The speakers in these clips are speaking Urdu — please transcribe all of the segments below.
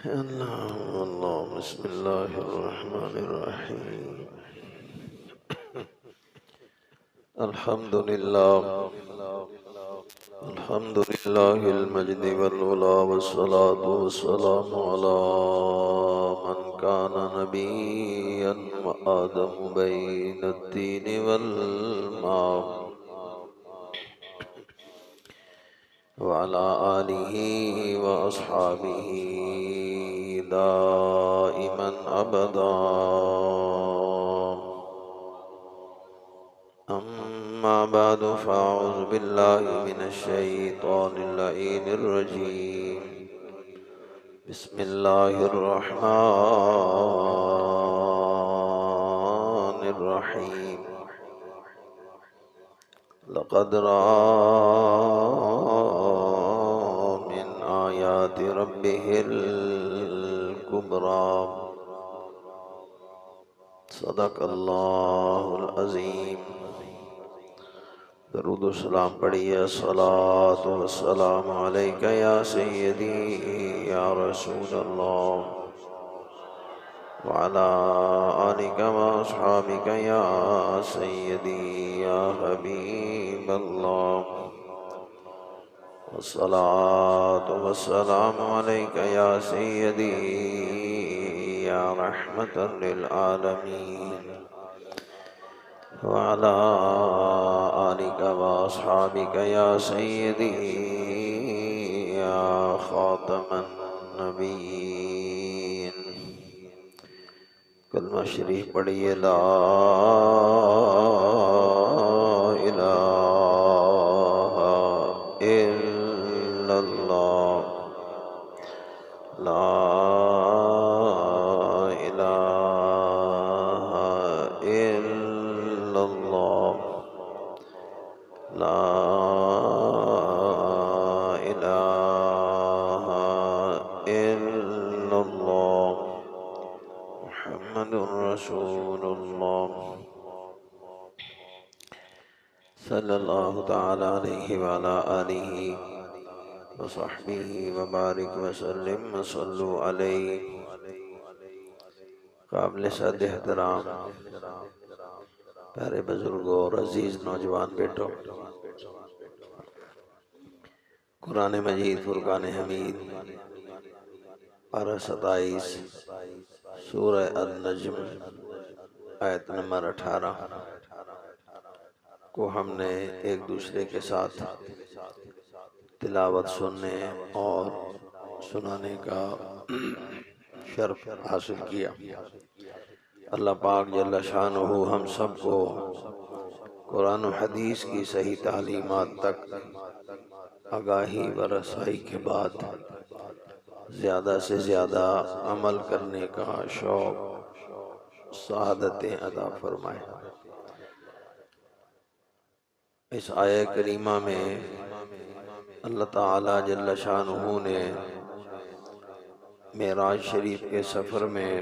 الله بسم الله الرحمن الرحيم. الحمد لله الحمد لله المجد والعلا والصلاة والسلام على من كان نبيا وآدم بين الدين والماء وعلى آله وأصحابه دائما أبدا. أما بعد فأعوذ بالله من الشيطان اللعين الرجيم. بسم الله الرحمن الرحيم. لقد رأى من آيات ربه الكبرى. صدق اللہ العظیم. درود و سلام پڑھیے. الصلاۃ والسلام علیک یا سیدی یا رسول اللہ وعلی آلک و اصحابک یا سیدی یا حبیب اللہ. الصلاۃ والسلام علیک یا سیدی یا رحمۃ للعالمین وعلى آلك وأصحابك يا سيدي يا خاتم النبيين. کلمہ شریف پڑھیے. لا الہ الا اللہ. لا الہ الا اللہ. لا الہ الا اللہ. محمد رسول اللہ صلی اللہ تعالی علیہ وعلا آلہ وصحبہ وبارک وسلم وصلو علیہ. قابل صد احترام پیارے بزرگوں اور عزیز نوجوان بیٹوں، قرآن مجید فرقان حمید پارہ 27 سورہ النجم آیت نمبر 18 کو ہم نے ایک دوسرے کے ساتھ تلاوت سننے اور سنانے کا شرف حاصل کیا. اللہ پاک جل شانہ ہم سب کو قرآن و حدیث کی صحیح تعلیمات تک آگاہی و رسائی کے بعد زیادہ سے زیادہ عمل کرنے کا شوق سعادتیں عطا فرمائے. اس آیہ کریمہ میں اللہ تعالی جل شانہ نے معراج شریف کے سفر میں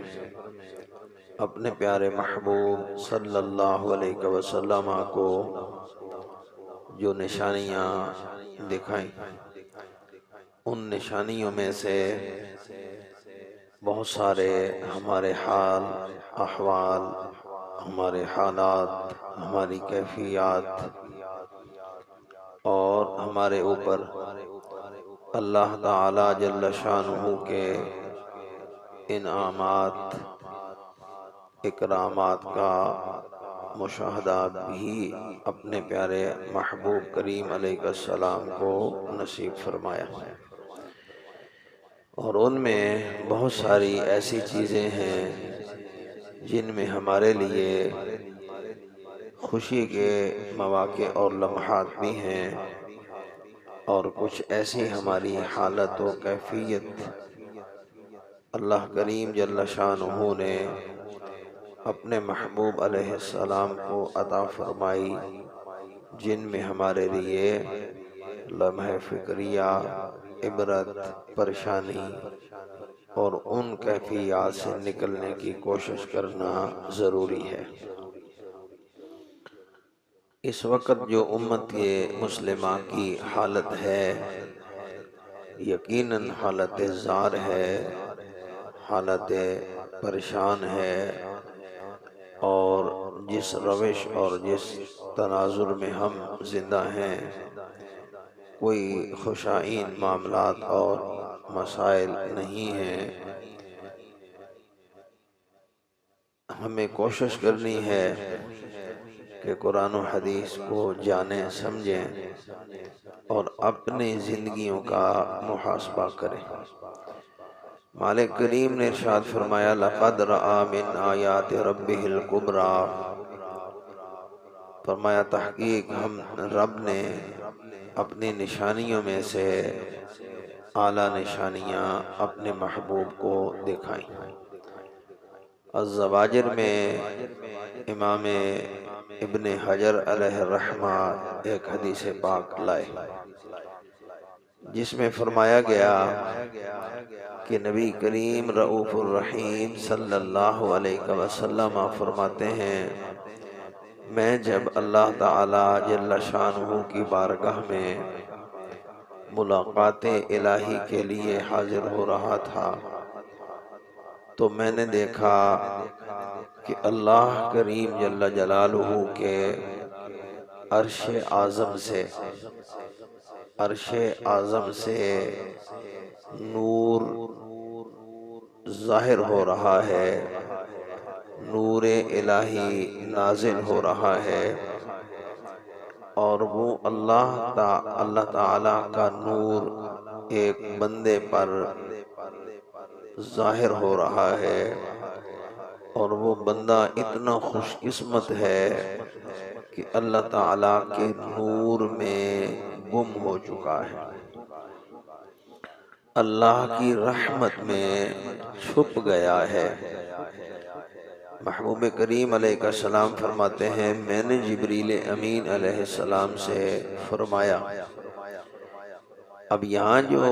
اپنے پیارے محبوب صلی اللہ علیہ وسلم کو جو نشانیاں دکھائیں، ان نشانیوں میں سے بہت سارے ہمارے حال احوال، ہمارے حالات، ہماری کیفیات اور ہمارے اوپر اللہ تعالی جل شانہ کے انعامات اکرامات کا مشاہدہ بھی اپنے پیارے محبوب کریم علیہ السلام کو نصیب فرمایا. اور ان میں بہت ساری ایسی چیزیں ہیں جن میں ہمارے لیے خوشی کے مواقع اور لمحات بھی ہیں، اور کچھ ایسی ہماری حالت و کیفیت اللہ کریم جل شانہ نے اپنے محبوب علیہ السلام کو عطا فرمائی، جن میں ہمارے لیے لمحہ فکریہ، عبرت، پریشانی اور ان کیفیات سے نکلنے کی کوشش کرنا ضروری ہے. اس وقت جو امت مسلمہ کی حالت ہے یقیناً حالت زار ہے، حالت پریشان ہے اور جس روش اور جس تناظر میں ہم زندہ ہیں، کوئی خوشائن معاملات اور مسائل نہیں ہیں، ہمیں کوشش کرنی ہے کہ قرآن و حدیث کو جانیں سمجھیں اور اپنی زندگیوں کا محاسبہ کریں۔ مالک کریم نے ارشاد فرمایا لَقَدْ رَأَى مِنْ آیَاتِ رَبِّهِ الْكُبْرَى، فرمایا تحقیق ہم رب نے اپنی نشانیوں میں سے اعلیٰ نشانیاں اپنے محبوب کو دکھائیں۔ الزواجر میں امام ابن حجر علیہ الرحمہ ایک حدیث پاک لائے جس میں فرمایا گیا کہ نبی کریم رؤوف الرحیم صلی اللہ علیہ وسلم فرماتے ہیں، میں جب اللہ تعالی جل شانہ کی بارگاہ میں ملاقات الہی کے لیے حاضر ہو رہا تھا تو میں نے دیکھا کہ اللہ کریم جل جلالہ کے عرش اعظم سے نور ظاہر ہو رہا ہے، نور الہی نازل ہو رہا ہے، اور وہ اللہ تعالی کا نور ایک بندے پر ظاہر ہو رہا ہے، اور وہ بندہ اتنا خوش قسمت ہے کہ اللہ تعالی کے نور میں گم ہو چکا ہے، اللہ کی رحمت میں چھپ گیا ہے۔ محبوب کریم علیہ السلام فرماتے ہیں، میں نے جبریل امین علیہ السلام سے فرمایا، اب یہاں جو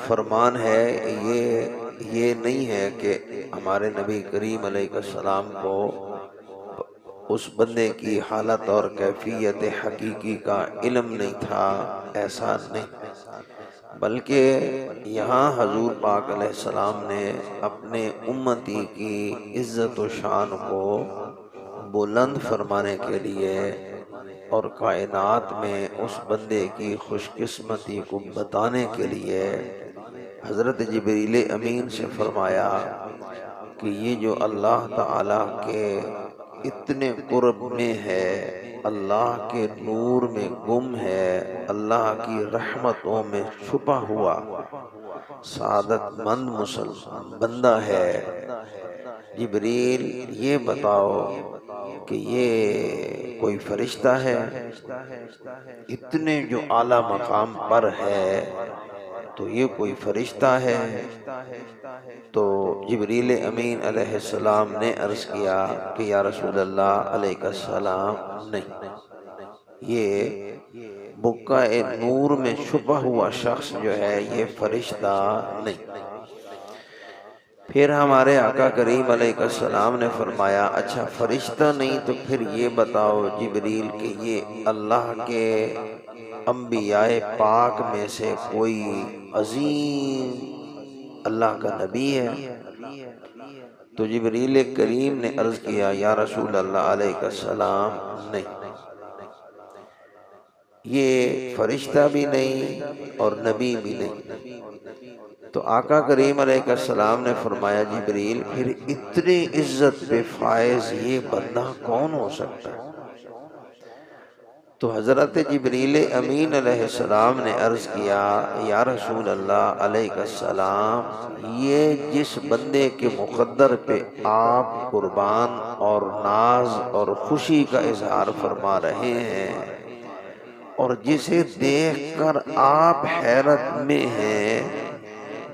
فرمان ہے یہ نہیں ہے کہ ہمارے نبی کریم علیہ السلام کو اس بندے کی حالت اور کیفیت حقیقی کا علم نہیں تھا، ایسا نہیں، بلکہ یہاں حضور پاک علیہ السلام نے اپنے امتی کی عزت و شان کو بلند فرمانے کے لیے اور کائنات میں اس بندے کی خوش قسمتی کو بتانے کے لیے حضرت جبریل امین سے فرمایا کہ یہ جو اللہ تعالی کے اتنے قرب میں ہے، اللہ کے نور میں گم ہے، اللہ کی رحمتوں میں چھپا ہوا سعادت مند مسلمان بندہ ہے، جبریل یہ بتاؤ کہ یہ کوئی فرشتہ ہے؟ اتنے جو اعلیٰ مقام پر ہے تو یہ کوئی فرشتہ ہے؟ تو جبریل امین علیہ السلام نے عرض کیا کہ یا رسول اللہ علیہ السلام نہیں، یہ بقعہ نور میں چھپا ہوا شخص جو ہے یہ فرشتہ نہیں۔ پھر ہمارے آقا کریم علیہ السلام نے فرمایا اچھا فرشتہ نہیں تو پھر یہ بتاؤ جبریل کہ یہ اللہ کے انبیاء پاک میں سے کوئی عظیم اللہ کا نبی ہے؟ تو جبریل کریم نے عرض کیا یا رسول اللہ علیہ السلام نہیں، یہ فرشتہ بھی نہیں اور نبی بھی نہیں۔ تو آقا کریم علیہ السلام نے فرمایا جبریل پھر اتنی عزت پہ فائز یہ بندہ کون ہو سکتا ہے؟ تو حضرت جبریل امین علیہ السلام نے عرض کیا یا رسول اللہ علیہ السلام یہ جس بندے کے مقدر پہ آپ قربان اور ناز اور خوشی کا اظہار فرما رہے ہیں اور جسے دیکھ کر آپ حیرت میں ہیں،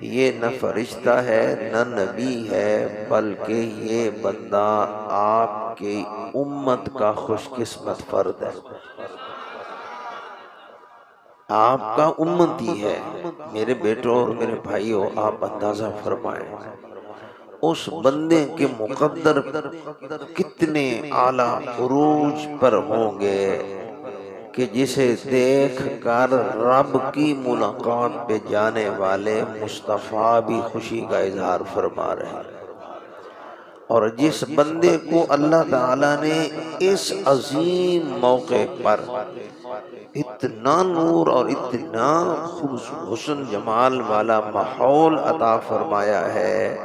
یہ نہ فرشتہ ہے نہ نبی ہے بلکہ یہ بندہ آپ کی امت کا خوش قسمت فرد ہے، آپ کا امتی ہے۔ میرے بیٹوں اور میرے بھائیوں آپ اندازہ فرمائیں اس بندے کے مقدر کتنے اعلیٰ عروج پر ہوں گے کہ جسے دیکھ کر رب کی ملاقات پہ جانے والے مصطفیٰ بھی خوشی کا اظہار فرما رہے ہیں، اور جس بندے کو اللہ تعالیٰ نے اس عظیم موقع پر اتنا نور اور اتنا حسن جمال والا ماحول عطا فرمایا ہے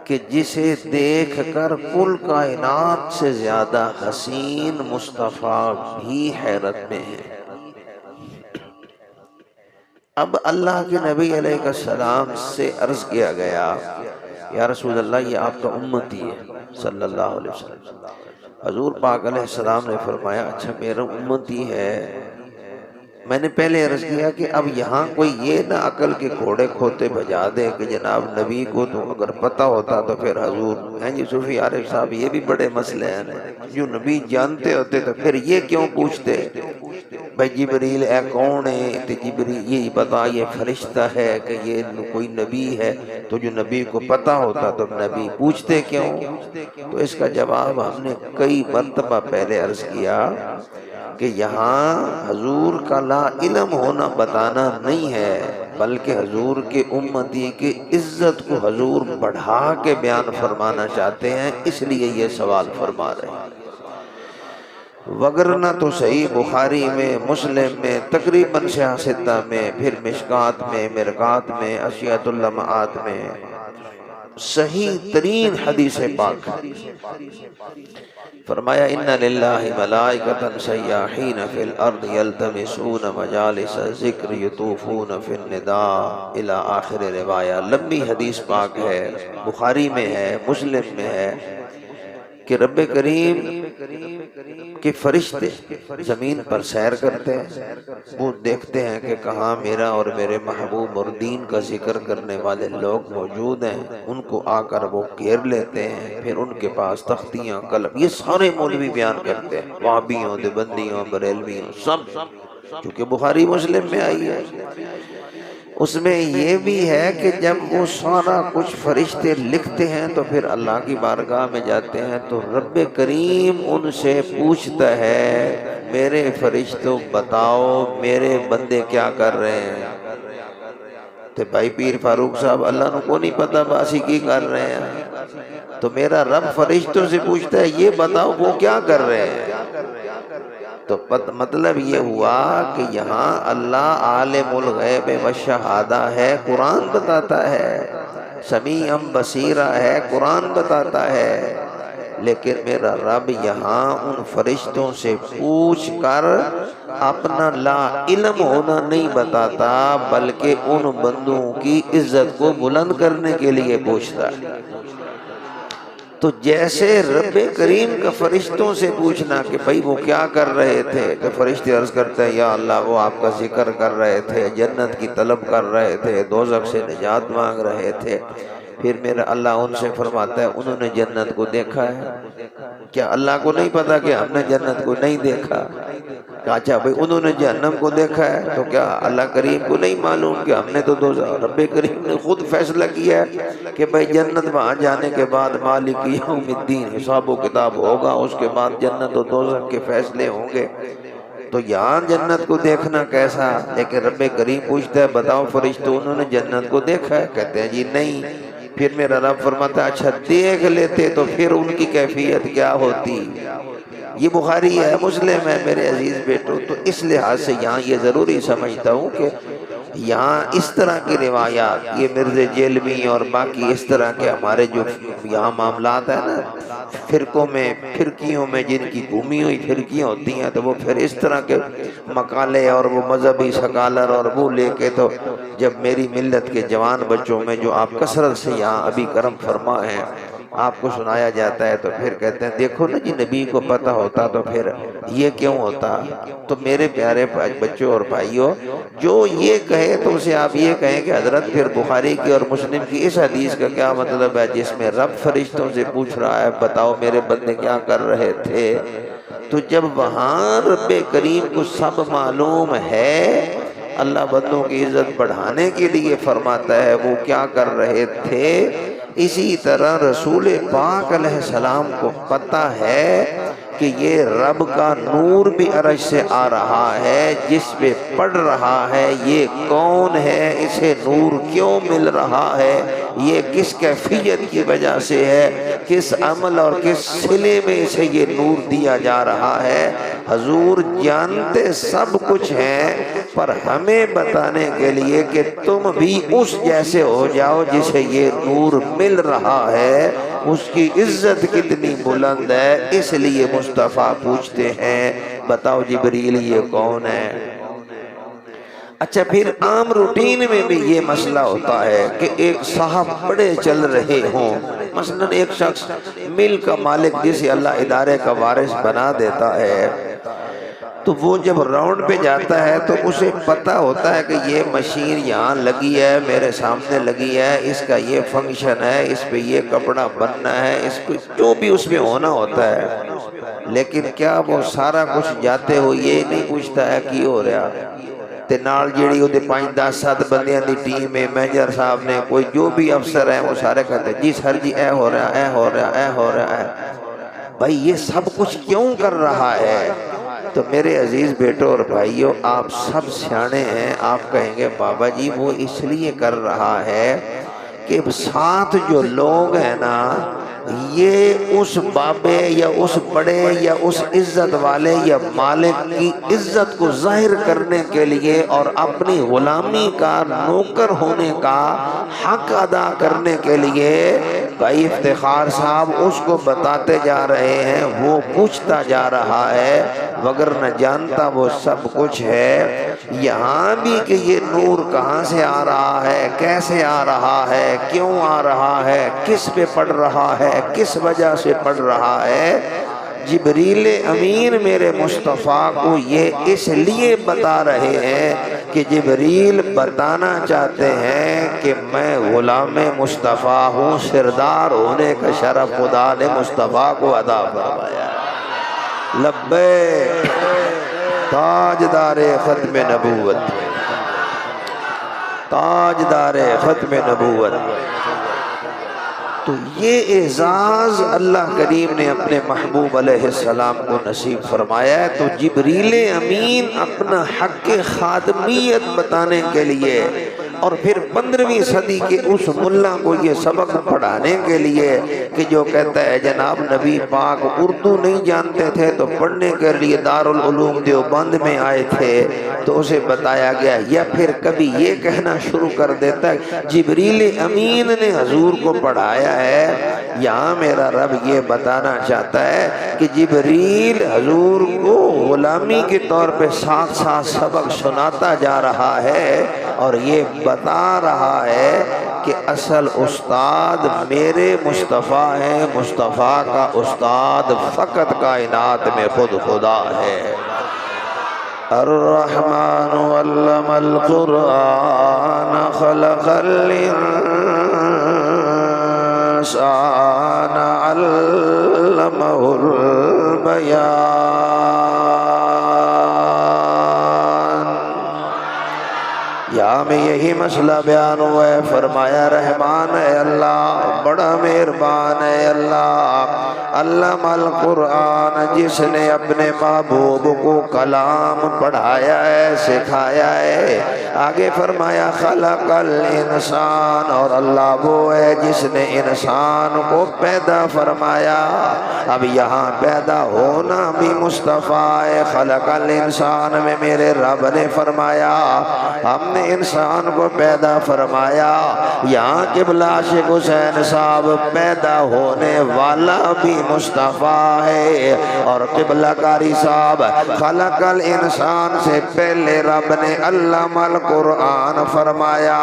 کہ جسے دیکھ کر کل کائنات سے زیادہ حسین مصطفیٰ بھی حیرت میں ہے۔ اب اللہ کے نبی علیہ السلام سے عرض کیا گیا، یا رسول اللہ یہ آپ کا امتی ہے صلی اللہ علیہ وسلم۔ حضور پاک علیہ السلام نے فرمایا اچھا میرا امتی ہے۔ میں نے پہلے عرض کیا کہ اب یہاں کوئی یہ نہ عقل کے گھوڑے کھوتے بجا دے کہ جناب نبی کو تو اگر پتہ ہوتا تو پھر حضور ہیں جی صوفی عارف صاحب یہ بھی بڑے مسئلے ہیں، جو نبی جانتے ہوتے تو پھر یہ کیوں پوچھتے بھائی جبریل اے کون ہے، تو جبریل یہ بتا یہ فرشتہ ہے کہ یہ کوئی نبی ہے، تو جو نبی کو پتہ ہوتا تو نبی پوچھتے کیوں؟ تو اس کا جواب ہم نے کئی مرتبہ پہلے عرض کیا کہ یہاں حضور کا لا علم ہونا بتانا نہیں ہے، بلکہ حضور کے امتی کی عزت کو حضور بڑھا کے بیان فرمانا چاہتے ہیں، اس لیے یہ سوال فرما رہے ہیں۔ وگرنہ تو صحیح بخاری میں، مسلم میں، تقریباً صحیح ستہ میں، پھر مشکات میں، مرقات میں، اشیاۃ اللمعات میں صحیح ترین حدیث پاک فرمایا ان للہ ملائکۃ سیاحین فی الارض یلتمسون مجالس ذکر یطوفون فی النداء الی آخر روایہ۔ لمبی حدیث پاک ہے، بخاری میں ہے، مسلم میں ہے کہ رب کریم کے فرشتے زمین پر سیر کرتے ہیں، وہ دیکھتے ہیں کہ کہاں میرا اور میرے محبوب اور دین کا ذکر کرنے والے لوگ موجود ہیں، ان کو آ کر وہ گھیر لیتے ہیں، پھر ان کے پاس تختیاں قلم، یہ سارے مولوی بیان کرتے ہیں، وہابیوں دیوبندیوں بریلویوں سب، چونکہ بخاری مسلم میں آئی ہے۔ اس میں یہ بھی ہے کہ جب وہ سارا کچھ فرشتے لکھتے ہیں تو پھر اللہ کی بارگاہ میں جاتے ہیں تو رب کریم ان سے پوچھتا ہے میرے فرشتوں بتاؤ میرے بندے کیا کر رہے ہیں؟ تو بھائی پیر فاروق صاحب اللہ نو کو نہیں پتا باسی کی کر رہے ہیں، تو میرا رب فرشتوں سے پوچھتا ہے یہ بتاؤ وہ کیا کر رہے ہیں؟ تو مطلب یہ ہوا کہ یہاں اللہ عالم الغیب والشہادہ ہے، قرآن بتاتا ہے، سمیع بصیرہ ہے، قرآن بتاتا ہے، لیکن میرا رب یہاں ان فرشتوں سے پوچھ کر اپنا لا علم ہونا نہیں بتاتا، بلکہ ان بندوں کی عزت کو بلند کرنے کے لیے پوچھتا ہے۔ تو جیسے رب کریم کا فرشتوں سے پوچھنا کہ بھائی وہ کیا کر رہے تھے، تو فرشتے عرض کرتے ہیں یا اللہ وہ آپ کا ذکر کر رہے تھے، جنت کی طلب کر رہے تھے، دوزخ سے نجات مانگ رہے تھے۔ پھر میرا اللہ ان سے فرماتا ہے انہوں نے جنت کو دیکھا ہے کیا؟ اللہ کو نہیں پتا کہ ہم نے جنت کو نہیں دیکھا؟ اچھا بھئی انہوں نے جہنم کو دیکھا ہے تو کیا اللہ کریم کو نہیں معلوم کہ ہم نے تو دوزخ؟ رب کریم نے خود فیصلہ کیا ہے کہ بھئی جنت وہاں جانے کے بعد مالک یوم الدین حساب و کتاب ہوگا، اس کے بعد جنت و دوزخ کے فیصلے ہوں گے، تو یہاں جنت کو دیکھنا کیسا؟ لیکن رب کریم پوچھتا ہے بتاؤ فرشتوں انہوں نے جنت کو دیکھا ہے؟ کہتے ہیں جی نہیں۔ پھر میرا رب فرماتا ہے اچھا دیکھ لیتے تو پھر ان کی کیفیت کیا ہوتی؟ یہ بخاری ہے، مسلم ہے میرے عزیز بیٹو۔ تو اس لحاظ سے یہاں یہ ضروری سمجھتا ہوں کہ یہاں اس طرح کی روایات، یہ مرزا جیلوی اور باقی اس طرح کے ہمارے جو یہاں معاملات ہیں نا، فرقوں میں، فرقیوں میں جن کی گھومی ہوئی فرقیاں ہوتی ہیں، تو وہ پھر اس طرح کے مقالے اور وہ مذہبی سکالر اور وہ لے کے، تو جب میری ملت کے جوان بچوں میں جو آپ کثرت سے یہاں ابھی کرم فرما ہیں آپ کو سنایا جاتا ہے، تو پھر کہتے ہیں دیکھو نا جی نبی کو پتہ ہوتا تو پھر یہ کیوں ہوتا؟ تو میرے پیارے بچوں اور بھائیوں، جو یہ کہے تو اسے آپ یہ کہیں کہ حضرت پھر بخاری کی اور مسلم کی اس حدیث کا کیا مطلب ہے جس میں رب فرشتوں سے پوچھ رہا ہے بتاؤ میرے بندے کیا کر رہے تھے؟ تو جب وہاں رب کریم کو سب معلوم ہے، اللہ بندوں کی عزت بڑھانے کے لیے فرماتا ہے وہ کیا کر رہے تھے، اسی طرح رسول پاک علیہ السلام کو پتہ ہے کہ یہ رب کا نور بھی عرش سے آ رہا ہے، جس پہ پڑ رہا ہے یہ کون ہے، اسے نور کیوں مل رہا ہے، یہ کس کیفیت کی وجہ سے ہے، کس عمل اور کس صلے میں اسے یہ نور دیا جا رہا ہے۔ حضور جانتے سب کچھ ہیں، پر ہمیں بتانے کے لیے کہ تم بھی اس جیسے ہو جاؤ جسے یہ نور مل رہا ہے، اس کی عزت کتنی بلند ہے، اس لیے مصطفیٰ پوچھتے ہیں بتاؤ جبریل یہ کون ہے۔ اچھا پھر عام روٹین میں بھی یہ مسئلہ ہوتا ہے کہ ایک صاحب بڑے چل رہے ہوں، مثلا ایک شخص مل کا مالک جسے اللہ ادارے کا وارث بنا دیتا ہے، تو وہ جب راؤنڈ پہ جاتا ہے تو اسے پتہ ہوتا ہے کہ یہ مشین یہاں لگی ہے، میرے سامنے لگی ہے، اس کا یہ فنکشن ہے، اس پہ یہ کپڑا بننا ہے، اس پہ جو بھی اس میں ہونا ہوتا ہے، لیکن کیا وہ سارا کچھ جاتے ہو یہ نہیں پوچھتا ہے کی ہو رہا، تے نال جیڑی وہ 5-10-7 بندیاں دی ٹیم ہے، مینیجر صاحب نے کوئی جو بھی افسر ہیں وہ سارے کہتے ہیں جی سر جی اے ہو رہا اے ہو رہا اے ہو رہا ہے۔ بھائی یہ سب کچھ کیوں کر رہا ہے؟ تو میرے عزیز بیٹوں اور بھائیوں، آپ سب سیانے ہیں، آپ کہیں گے بابا جی وہ اس لیے کر رہا ہے کہ ساتھ جو لوگ ہیں نا، یہ اس بابے یا اس بڑے یا اس عزت والے یا مالک کی عزت کو ظاہر کرنے کے لیے اور اپنی غلامی کا نوکر ہونے کا حق ادا کرنے کے لیے بھائی افتخار صاحب اس کو بتاتے جا رہے ہیں، وہ پوچھتا جا رہا ہے، وگرنہ جانتا وہ سب کچھ ہے۔ یہاں بھی کہ یہ نور کہاں سے آ رہا ہے، کیسے آ رہا ہے، کیوں آ رہا ہے، کس پہ پڑ رہا ہے، کس وجہ سے پڑ رہا ہے، جبریل امین میرے مصطفیٰ کو یہ اس لیے بتا رہے ہیں کہ جبریل بتانا چاہتے ہیں کہ میں غلام مصطفیٰ ہوں، سردار ہونے کا شرف خدا نے مصطفیٰ کو عطا فرمایا۔ لبیک تاجدار ختم نبوت، تاجدار ختم نبوت۔ تو یہ اعزاز اللہ کریم نے اپنے محبوب علیہ السلام کو نصیب فرمایا ہے۔ تو جبریل امین اپنا حق خادمیت بتانے کے لیے اور پھر 15ویں صدی کے اس ملا کو یہ سبق پڑھانے کے لیے کہ جو کہتا ہے جناب نبی پاک اردو نہیں جانتے تھے تو پڑھنے کے لیے دارالعلوم دیوبند میں آئے تھے، تو اسے بتایا گیا، یا پھر کبھی یہ کہنا شروع کر دیتا ہے جبریل امین نے حضور کو پڑھایا ہے۔ یہاں میرا رب یہ بتانا چاہتا ہے کہ جبریل حضور کو غلامی کے طور پہ ساتھ ساتھ سبق سناتا جا رہا ہے اور یہ بتا رہا ہے کہ اصل استاد میرے مصطفیٰ ہیں، مصطفیٰ کا استاد فقط کائنات میں خود خدا ہے۔ الرحمن علم القرآن خلق الانسان علمہ البیان۔ یہاں میں یہی مسئلہ بیان ہوا ہے، فرمایا رحمان ہے اللہ، بڑا مہربان ہے اللہ، علم القرآن، جس نے اپنے محبوب کو کلام پڑھایا ہے، سکھایا ہے۔ آگے فرمایا خلق الانسان، اور اللہ وہ ہے جس نے انسان کو پیدا فرمایا۔ اب یہاں پیدا ہونا بھی مصطفیٰ ہے۔ خلق الانسان میں میرے رب نے فرمایا ہم نے انسان کو پیدا فرمایا۔ یہاں قبلہ عاشق حسین صاحب پیدا ہونے والا بھی مصطفیٰ ہے، اور قبلہ قاری صاحب خلق الانسان سے پہلے رب نے علم القرآن فرمایا،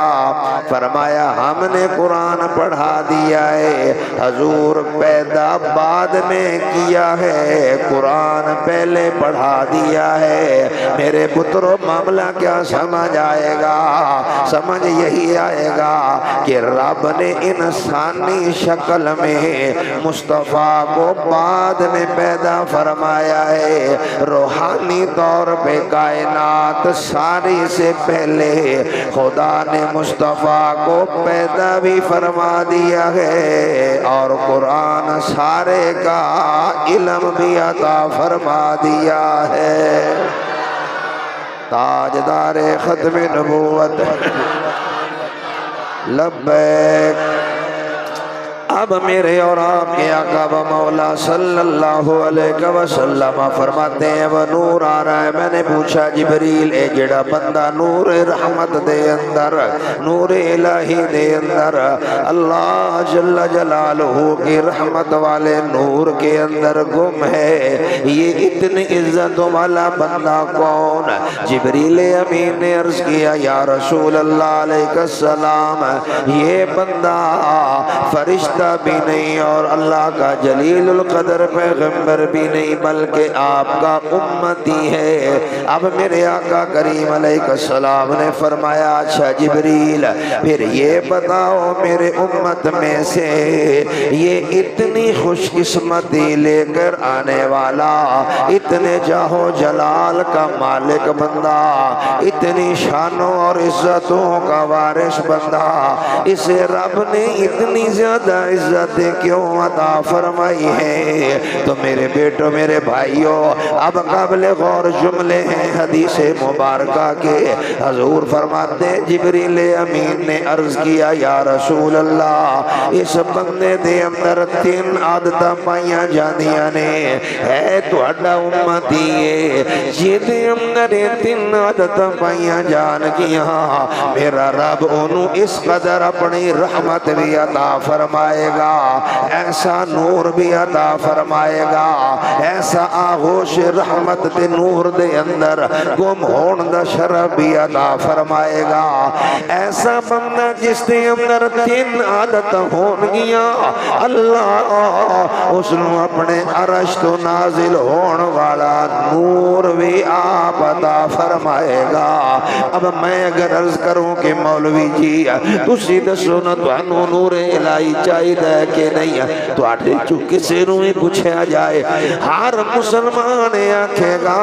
فرمایا ہم نے قرآن پڑھا دیا ہے۔ حضور پیدا بعد میں کیا ہے، قرآن پہلے پڑھا دیا ہے۔ میرے پترو معاملہ کیا سمجھ آئے گا؟ سمجھ یہی آئے گا کہ رب نے انسانی انسانی شکل میں مصطفیٰ کو بعد میں پیدا فرمایا ہے، روحانی طور پہ کائنات ساری سے پہلے خدا نے مصطفیٰ کو پیدا بھی فرما دیا ہے اور قرآن سارے کا علم بھی عطا فرما دیا ہے۔ تاجدار ختم نبوت لبیک۔ اب میرے اور آپ کے آقا و مولا صلی اللہ علیہ وسلم فرماتے ہیں وہ نور آ رہا ہے۔ میں نے پوچھا جبریل اے جڑا بندہ نور رحمت دے اندر، نور الہی دے اندر، اللہ جل جلالہ کی رحمت والے نور کے اندر گم ہے، یہ اتنی عزت والا بندہ کون؟ جبریل امین نے عرض کیا یا رسول اللہ علیہ السلام، یہ بندہ فرشتہ بھی نہیں اور اللہ کا جلیل القدر پیغمبر بھی نہیں، بلکہ آپ کا امتی ہے۔ اب میرے آقا کریم علیہ السلام نے فرمایا اچھا جبریل پھر یہ بتاؤ میرے امت میں سے یہ اتنی خوش قسمتی لے کر آنے والا، اتنے جاہو جلال کا مالک بندہ، اتنی شانوں اور عزتوں کا وارث بندہ، اسے رب نے اتنی زیادہ عزتیں کیوں عطا فرمائی ہے؟ تو میرے بیٹوں میرے بھائیوں اب قابل غور جملے ہیں حدیث مبارکہ کے۔ حضور فرماتے ہیں جبریل امین نے عرض کیا یا رسول اللہ اس بندے دے اندر تین عادتاں پائیاں جاندیاں نے، ہے تو اڈا امتی ہے جیدے اندر تین عادتاں پائیاں جان گیا، میرا رب انہوں اس قدر اپنی رحمت بھی عطا فرمائے گا، ایسا نور بھی عطا فرمائے گا، ایسا آغوش رحمت دے نور دے اندر گم ہون دا شرف بھی عطا فرمائے گا، ایسا بندہ جس دے اندر تین عادت ہون گیا اللہ اس نے اپنے عرش تو نازل ہون والا نور بھی آپ عطا فرمائے گا۔ اب میں اگر عرض کروں کہ مولوی جی تسی دسو نہ تو نور الہی چاہیے کہ نہیں، تو آٹھے چکے سے روئے پوچھا جائے ہر مسلمان آکھے گا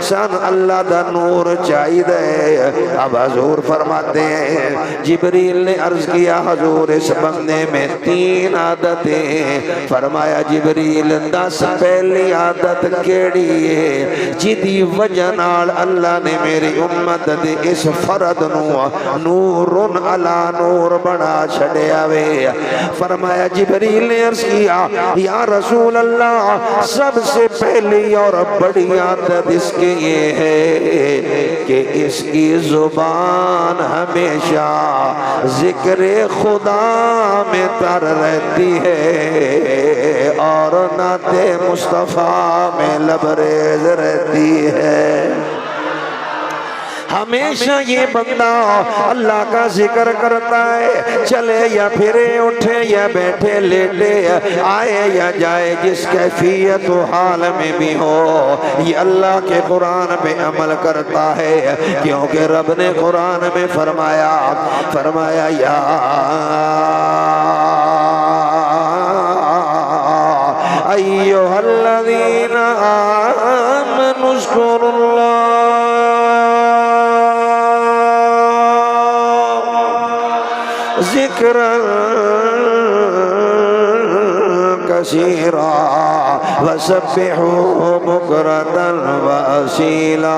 سن اللہ دا نور چاہیے دے۔ اب حضور فرماتے ہیں جبریل نے عرض کیا حضور اس بندے میں تین عادتیں، فرمایا جبریل دس پہلی عادت کیڑی ہے جدی وجہ نال اللہ نے میری امت دے اس فرد نو نورن علا نور بنا چھڑیا وے۔ فرمایا جبریل نے عرض کیا یا رسول اللہ سب سے پہلی اور بڑی عادت اس کے یہ ہے کہ اس کی زبان ہمیشہ ذکر خدا میں تر رہتی ہے اور نعت مصطفیٰ میں لبریز رہتی ہے۔ ہمیشہ یہ بندہ اللہ کا ذکر کرتا ہے، چلے یا پھرے اٹھے یا بیٹھے لیٹے آئے یا جائے جس کیفیت و حال میں بھی ہو، یہ اللہ کے قرآن پہ عمل کرتا ہے، کیونکہ رب نے قرآن میں فرمایا یا ایھا الذین آمنوا اذکروا اللہ ذکرا کثیرا وسبحوہ بکرۃ واصیلا۔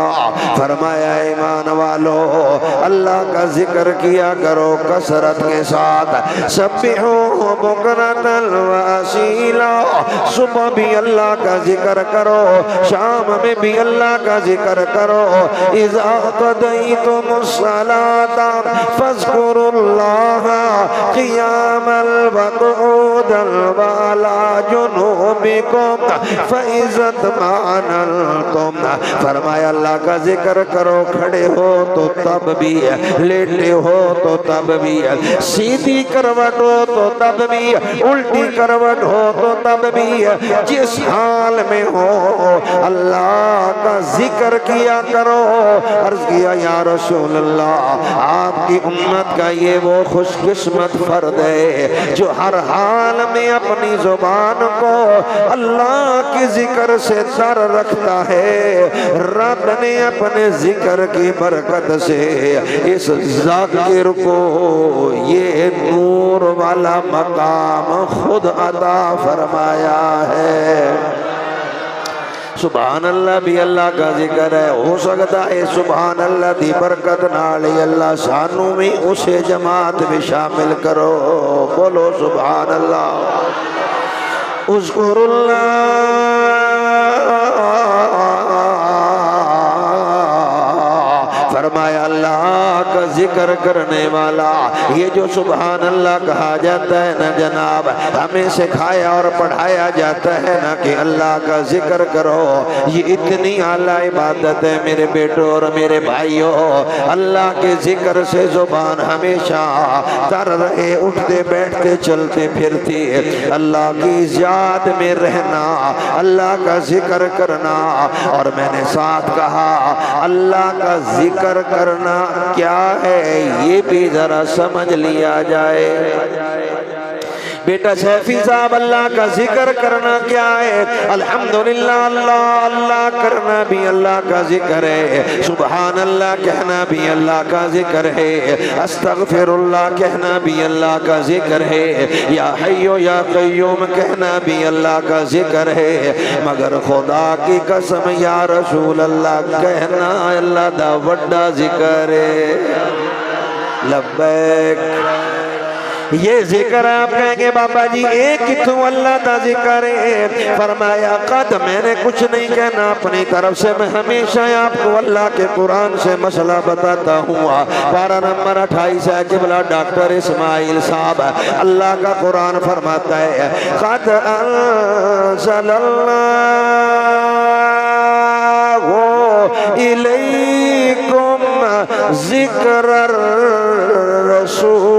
فرمایا ایمان والو اللہ کا ذکر کیا کرو کثرت کے ساتھ، سبحوہ بکرۃ واصیلا، صبح بھی اللہ کا ذکر کرو شام میں بھی اللہ کا ذکر کرو، اذا قضیتم الصلاۃ فاذکروا اللہ قیاما وقعودا قعودا وعلى جنوبكم فإذا اطمأننتم فرمایا اللہ کا ذکر کرو کھڑے ہو تو تب بھی لیٹے ہو تو تب بھی سیدھی کروٹ ہو تو تب بھی الٹی کروٹ ہو تو تب بھی جس حال میں ہو اللہ کا ذکر کیا کرو۔ عرض کیا یا رسول اللہ آپ کی امت کا یہ وہ خوش قسمت فرد ہے جو ہر حال میں اپنی زبان کو اللہ کی ذکر سے تر رکھتا ہے۔ رب نے اپنے ذکر کی برکت سے اس ذاکر کو یہ نور والا مقام خود عطا فرمایا ہے۔ سبحان اللہ بھی اللہ کا ذکر ہے، ہو سکتا ہے سبحان اللہ دی برکت نالی اللہ سانوں میں اسے جماعت میں شامل کرو۔ بولو سبحان اللہ۔ اذکر اللہ فرمایا اللہ کا ذکر کرنے والا، یہ جو سبحان اللہ کہا جاتا ہے نا جناب، ہمیں سکھایا اور پڑھایا جاتا ہے نا کہ اللہ کا ذکر کرو، یہ اتنی اعلیٰ عبادت ہے میرے بیٹوں اور میرے بھائیوں۔ اللہ کے ذکر سے زبان ہمیشہ تر رہے، اٹھتے بیٹھتے چلتے پھرتی، اللہ کی یاد میں رہنا، اللہ کا ذکر کرنا۔ اور میں نے ساتھ کہا اللہ کا ذکر کرنا کیا ہے یہ بھی ذرا سمجھ لیا جائے۔ بیٹا سیفی صاحب اللہ کا ذکر کرنا کیا ہے؟ الحمدللہ اللہ اللہ کرنا بھی اللہ کا ذکر ہے، سبحان اللہ کہنا بھی اللہ کا ذکر ہے، استغفر اللہ کہنا بھی اللہ کا ذکر ہے، یا حی یا قیوم کہنا بھی اللہ کا ذکر ہے۔ مگر خدا کی قسم یا رسول اللہ کہنا اللہ دا وڈا ذکر ہے۔ لبیک یہ ذکر آپ کہیں گے بابا جی ایک ہی تو اللہ دا ذکر ہے۔ فرمایا قد میں نے کچھ نہیں کہنا اپنی طرف سے، میں ہمیشہ آپ کو اللہ کے قرآن سے مسئلہ بتاتا ہوں۔ پارہ نمبر 28 ہے قبلہ ڈاکٹر اسماعیل صاحب، اللہ کا قرآن فرماتا ہے قد انزل اللہ الیکم ذکر الرسول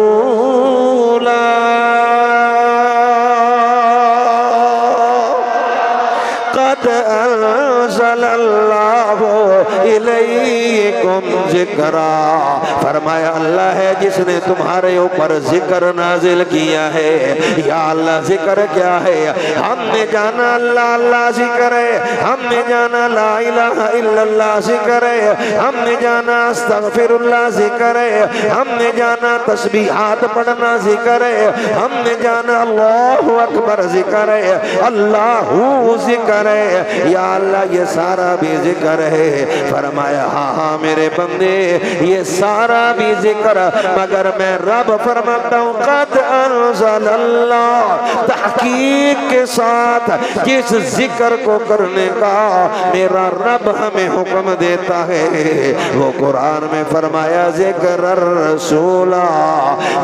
قد انزل اللہ الیکم ذکرا۔ فرمایا اللہ ہے جس نے تمہارے اوپر ذکر نازل کیا ہے۔ یا اللہ ذکر کیا ہے؟ ہم نے جانا اللہ اللہ ذکر ہے، ہم نے جانا لا الہ الا اللہ ذکر ہے، ہم نے جانا استغفر اللہ ذکر ہے، ہم نے جانا تسبیحات پڑھنا ذکر ہے، ہم نے جانا اللہ اکبر ذکر ہے، اللہ ذکر ہے۔ یا اللہ یہ سارا بھی ذکر ہے۔ فرمایا ہاں ہاں میرے بندے یہ سارا بھی ذکر، مگر میں رب فرماتا ہوں قد انزل اللہ، تحقیق کے ساتھ جس ذکر کو کرنے کا میرا رب ہمیں حکم دیتا ہے وہ قرآن میں فرمایا ذکر الرسول،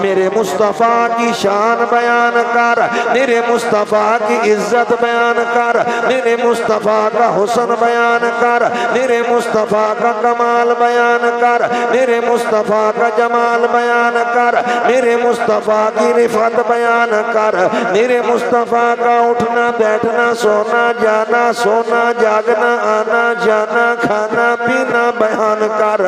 میرے مصطفیٰ کی شان بیان کر، میرے مصطفیٰ کی عزت بیان کر، میرے مصطفیٰ کا حسن بیان کر، میرے مصطفیٰ کا کمال بیان کر، میرے مصطفیٰ کا جمال بیان کر، میرے مصطفیٰ کی رفعت بیان کر، میرے مصطفیٰ کا اٹھنا بیٹھنا سونا جانا سونا جاگنا آنا جانا کھانا پینا بیان کر،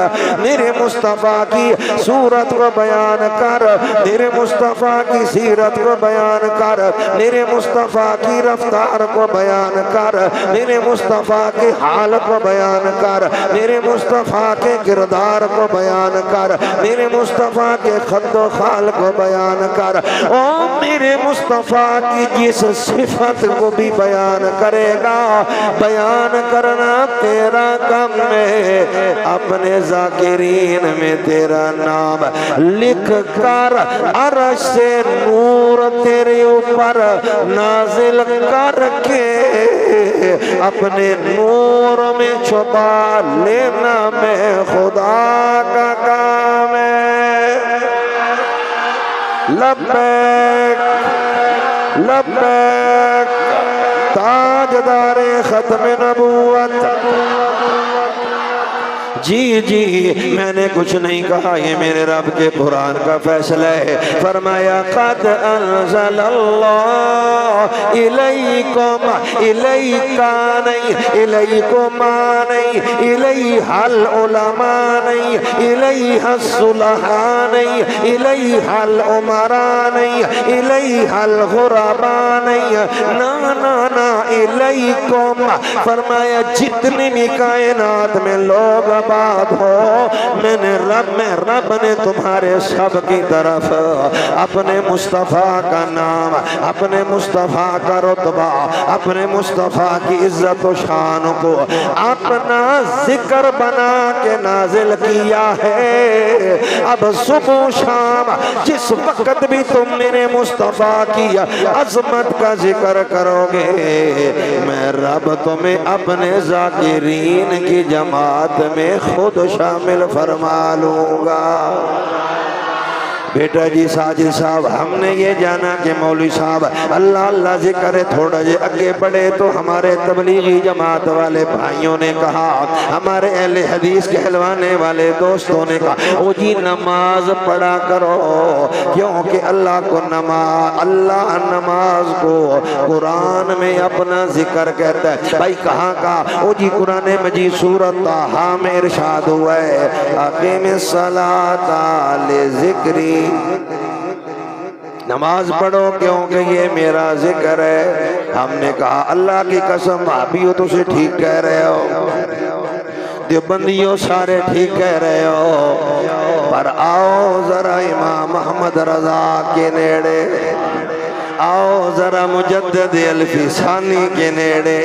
میرے مصطفیٰ کی صورت کو بیان کر، میرے مصطفیٰ کی سیرت کو بیان کر، میرے مصطفیٰ کی رفتار کو بیان کر، میرے مصطفیٰ کے حال کو بیان کر، میرے مصطفیٰ کے کردار کو بیان کر، میرے مصطفیٰ کے خد و خال کو بیان کر، اور میرے مصطفیٰ کی جس صفت کو بھی بیان کرے گا۔ بیان کرنا تیرا کم ہے، اپنے ذاکرین میں تیرا نام لکھ کر عرش سے نور تیرے اوپر نازل کر کے اپنے نور میں چھپا لینا میں خدا کا کام ہے۔ لبیک لبیک تاجدار ختم نبوت جی جی میں نے کچھ نہیں کہا، یہ میرے رب کے قرآن کا فیصلہ ہے۔ فرمایا قد انزل اللہ الیکم، الیکا نہیں، الیکما نہیں، الیہ العلماء نہیں، الیہ الصلحاء نہیں، الیہ الامراء نہیں، الیہ الغرباء نہیں، نا نا نا الیکم۔ فرمایا جتنے بھی کائنات میں لوگ بات ہو، میں رب نے تمہارے سب کی طرف اپنے مصطفیٰ کا نام، اپنے مصطفیٰ کا رتبہ، اپنے مصطفیٰ کی عزت و شان کو اپنا ذکر بنا کے نازل کیا ہے۔ اب صبح شام جس وقت بھی تم میرے مصطفیٰ کی عظمت کا ذکر کرو گے، میں رب تمہیں اپنے ذاکرین کی جماعت میں خود شامل فرما لوں گا۔ بیٹا جی ساجد صاحب، ہم نے یہ جانا کہ مولوی صاحب اللہ اللہ ذکر ہے، تھوڑا جے اگے بڑھے تو ہمارے تبلیغی جماعت والے بھائیوں نے کہا، ہمارے اہل حدیث کہلوانے والے دوستوں نے کہا او جی نماز پڑھا کرو، کیونکہ اللہ نماز کو قرآن میں اپنا ذکر کہتا ہے۔ بھائی کہاں کا؟ او جی قرآن مجید سورۃ طٰہٰ میں ارشاد ہوا ہے اقیم الصلاۃ لذکری، نماز پڑھو کیونکہ یہ میرا ذکر ہے۔ ہم نے کہا اللہ کی قسم بھابیو تو سے ٹھیک کہہ رہے ہو، دیوبندیوں سارے ٹھیک کہہ رہے ہو، پر آؤ ذرا امام محمد رضا کے نیڑے، آؤ ذرا مجدد الفی ثانی کے نیڑے،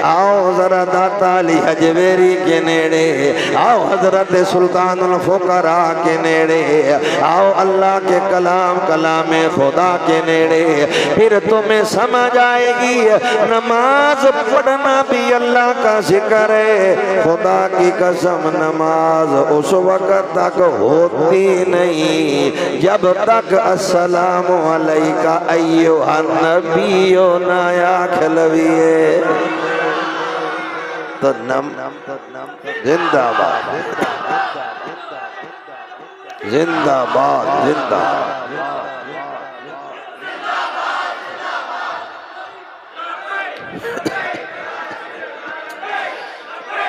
آؤ ذرا داتا علی حجویری کے نیڑے، آؤ حضرت سلطان الفقراء کے نیڑے، آؤ اللہ کے کلام خدا کے نیڑے، پھر تمہیں سمجھ آئے گی نماز پڑھنا بھی اللہ کا ذکر ہے۔ خدا کی قسم نماز اس وقت تک ہوتی نہیں جب تک السلام علیکہ ایوہ نبیو نایا کھلویے۔ تو زندہ باد، زندہ باد، زندہ باد۔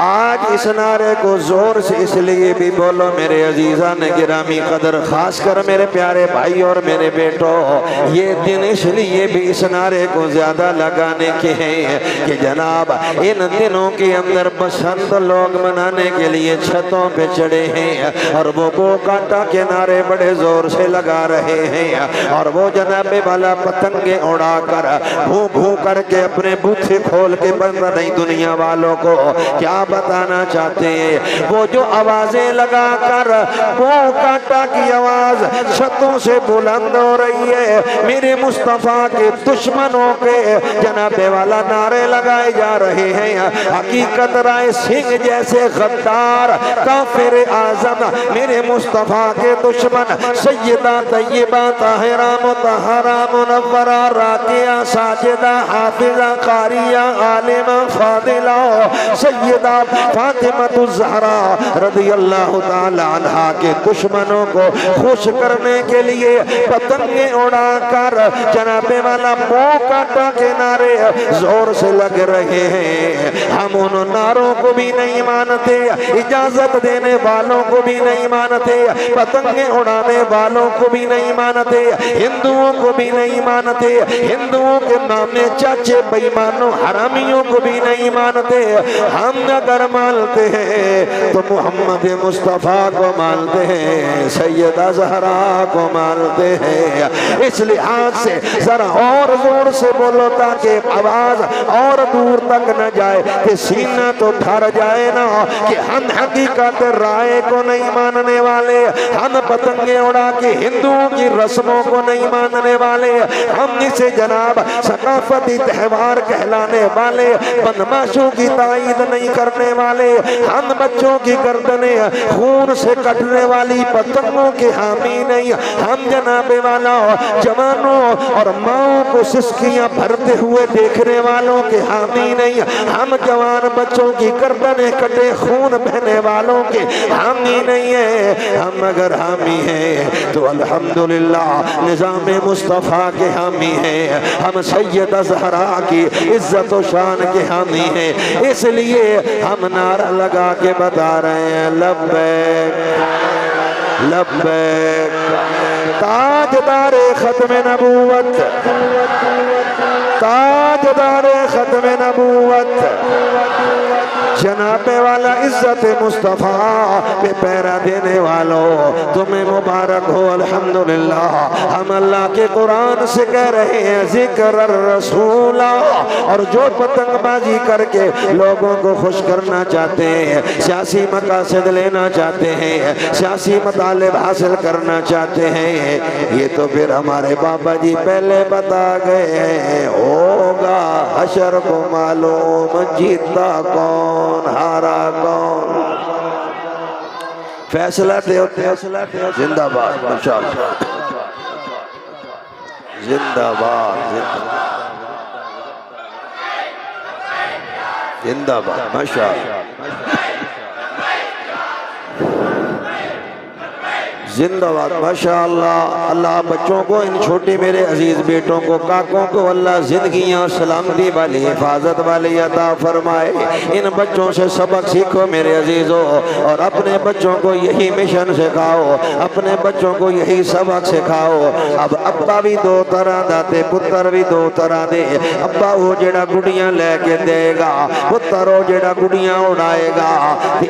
آج اس نعرے کو زور سے اس لیے بھی بولو میرے عزیزان گرامی قدر، خاص کر میرے پیارے بھائی اور میرے بیٹوں، یہ دن اس لیے بھی اس نعرے کو زیادہ لگانے کے ہیں کہ جناب ان دنوں کے اندر بسنت لوگ منانے کے لیے چھتوں پہ چڑھے ہیں اور وہ گو کاٹا کے نعرے بڑے زور سے لگا رہے ہیں، اور وہ جناب والا پتنگیں اڑا کر بھو بھو کر کے اپنے بوتھے کھول کے بند نہیں دنیا والوں کو کیا بتانا چاہتے ہیں۔ وہ جو آوازیں لگا کر وہ کاٹا کی آواز چھتوں سے بلند ہو رہی ہے، میرے مصطفیٰ کے دشمنوں کے جناب والا نعرے لگائے جا رہے ہیں۔ حقیقت رائے سنگھ جیسے غدار کافر اعظم میرے مصطفیٰ کے دشمن سیدہ طیبہ طاہرہ مطہرہ منورہ راکعہ ساجدہ حافظہ قاریہ عالمہ فاضلہ سیدہ فاطمہ الزہرا رضی اللہ تعالی عنہا کے دشمنوں کو خوش کرنے کے لیے پتنگیں اڑا کر جناب والا موقع کے نعرے زور سے لگ رہے ہیں۔ ہم ان نعروں کو بھی نہیں مانتے، اجازت دینے والوں کو بھی نہیں مانتے، پتنگیں اڑانے والوں کو بھی نہیں مانتے، ہندوؤں کو بھی نہیں مانتے، ہندوؤں کے نام چاچے بے ایمانوں حرامیوں کو بھی نہیں مانتے۔ ہم اگر مانتے ہیں تو محمد مصطفیٰ کو مانتے ہیں، سیدہ زہرا کو مانتے ہیں۔ اس لحاظ سے ذرا اور زور سے بولو تاکہ آواز اور دور تک نہ جائے کہ سینہ تو ٹھر جائے نا کہ ہم حقیقت رائے کو نہیں ماننے والے، ہم پتنگیں اڑا کے ہندوؤں کی رسموں کو نہیں ماننے والے، ہم اسے جناب ثقافتی تہوار کہلانے والے بدماشوں کی تائید نہیں کرنے کرنے والے، ہم بچوں کی گردنیں خون سے کٹنے والی پتنگوں کے حامی نہیں، ہم جناب والا جوانوں اور ماؤں کو سسکیاں بھرتے ہوئے دیکھنے والوں کے حامی نہیں، ہم جوان بچوں کی گردنیں کٹے خون بہنے والوں کے حامی نہیں ہیں۔ ہم اگر حامی ہیں تو الحمدللہ نظام مصطفیٰ کے حامی ہیں، ہم سیدہ زہرا کی عزت و شان کے حامی ہیں، اس لیے ہم نعرہ لگا کے بتا رہے ہیں لبیک لبیک۔ تاجدار ختم نبوت، تاجدار ختم نبوت، جناب والا عزت مصطفیٰ پہ پیرا دینے والوں تمہیں مبارک ہو الحمدللہ۔ ہم اللہ کے قرآن سے کہہ رہے ہیں ذکر الرسول، اور جو پتنگ بازی کر کے لوگوں کو خوش کرنا چاہتے ہیں، سیاسی مقاصد لینا چاہتے ہیں، سیاسی مطالب حاصل کرنا چاہتے ہیں، یہ تو پھر ہمارے بابا جی پہلے بتا گئے ہیں، ہوگا حشر کو معلوم جیتا کون ہارا کون۔ فیصلہ زندہ باد ماشاءاللہ، زندہ باد زندہ باد ماشاءاللہ، زندہ باد ماشاءاللہ۔ اللہ بچوں کو، ان چھوٹے میرے عزیز بیٹوں کو، کاکوں کو اللہ زندگیاں سلامتی والی حفاظت والی عطا فرمائے۔ ان بچوں سے سبق سیکھو میرے عزیزوں، اور اپنے بچوں کو یہی مشن سکھاؤ، اپنے بچوں کو یہی سبق سکھاؤ۔ اب ابا بھی دو طرح دا تے پتر بھی دو طرح دے، ابا وہ جڑا گڑیاں لے کے دے گا، پتر وہ جڑا گڑیاں اڑائے گا،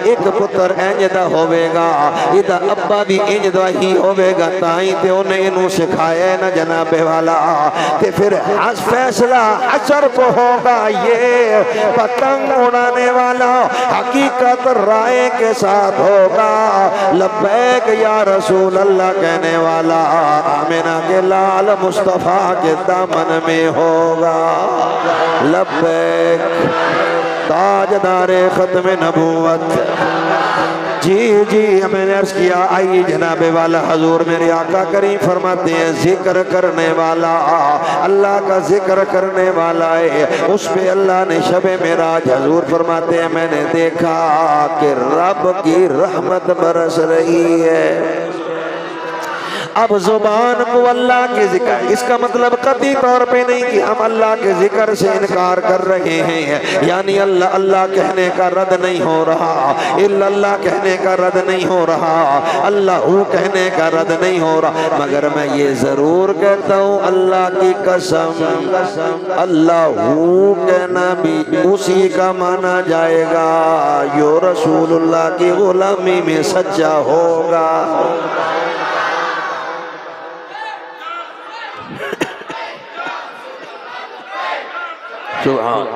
ایک پتر انج دا ہوے گا، ایدہ ابا بھی انج ہی ہوئے گا، تائیں تے انہیں انہوں سکھائے نا جناب والا، تے پھر فیصلہ حشر کو ہوگا یہ پتنگ اڑانے والا حقیقت رائے کے ساتھ ہوگا، لبیک یا رسول اللہ کہنے والا آمنہ کے لال مصطفیٰ کے دامن میں ہوگا، لبیک تاجدار ختم نبوت۔ جی جی میں نے عرض کیا، آئیے جناب والا حضور میرے آقا کریم فرماتے ہیں ذکر کرنے والا اللہ کا ذکر کرنے والا ہے، اس پہ اللہ نے شب معراج حضور فرماتے ہیں میں نے دیکھا کہ رب کی رحمت برس رہی ہے۔ اب زبان کو اللہ کے ذکر، اس کا مطلب قطعی طور پہ نہیں کہ ہم اللہ کے ذکر سے انکار کر رہے ہیں، یعنی اللہ اللہ کہنے کا رد نہیں ہو رہا، الا اللہ کہنے کا رد نہیں ہو رہا، اللہ ہو کہنے کا رد نہیں ہو رہا، مگر میں یہ ضرور کہتا ہوں اللہ کی قسم اللہ ہو کہنا بھی اسی کا مانا جائے گا جو رسول اللہ کی غلامی میں سچا ہوگا۔ سبحان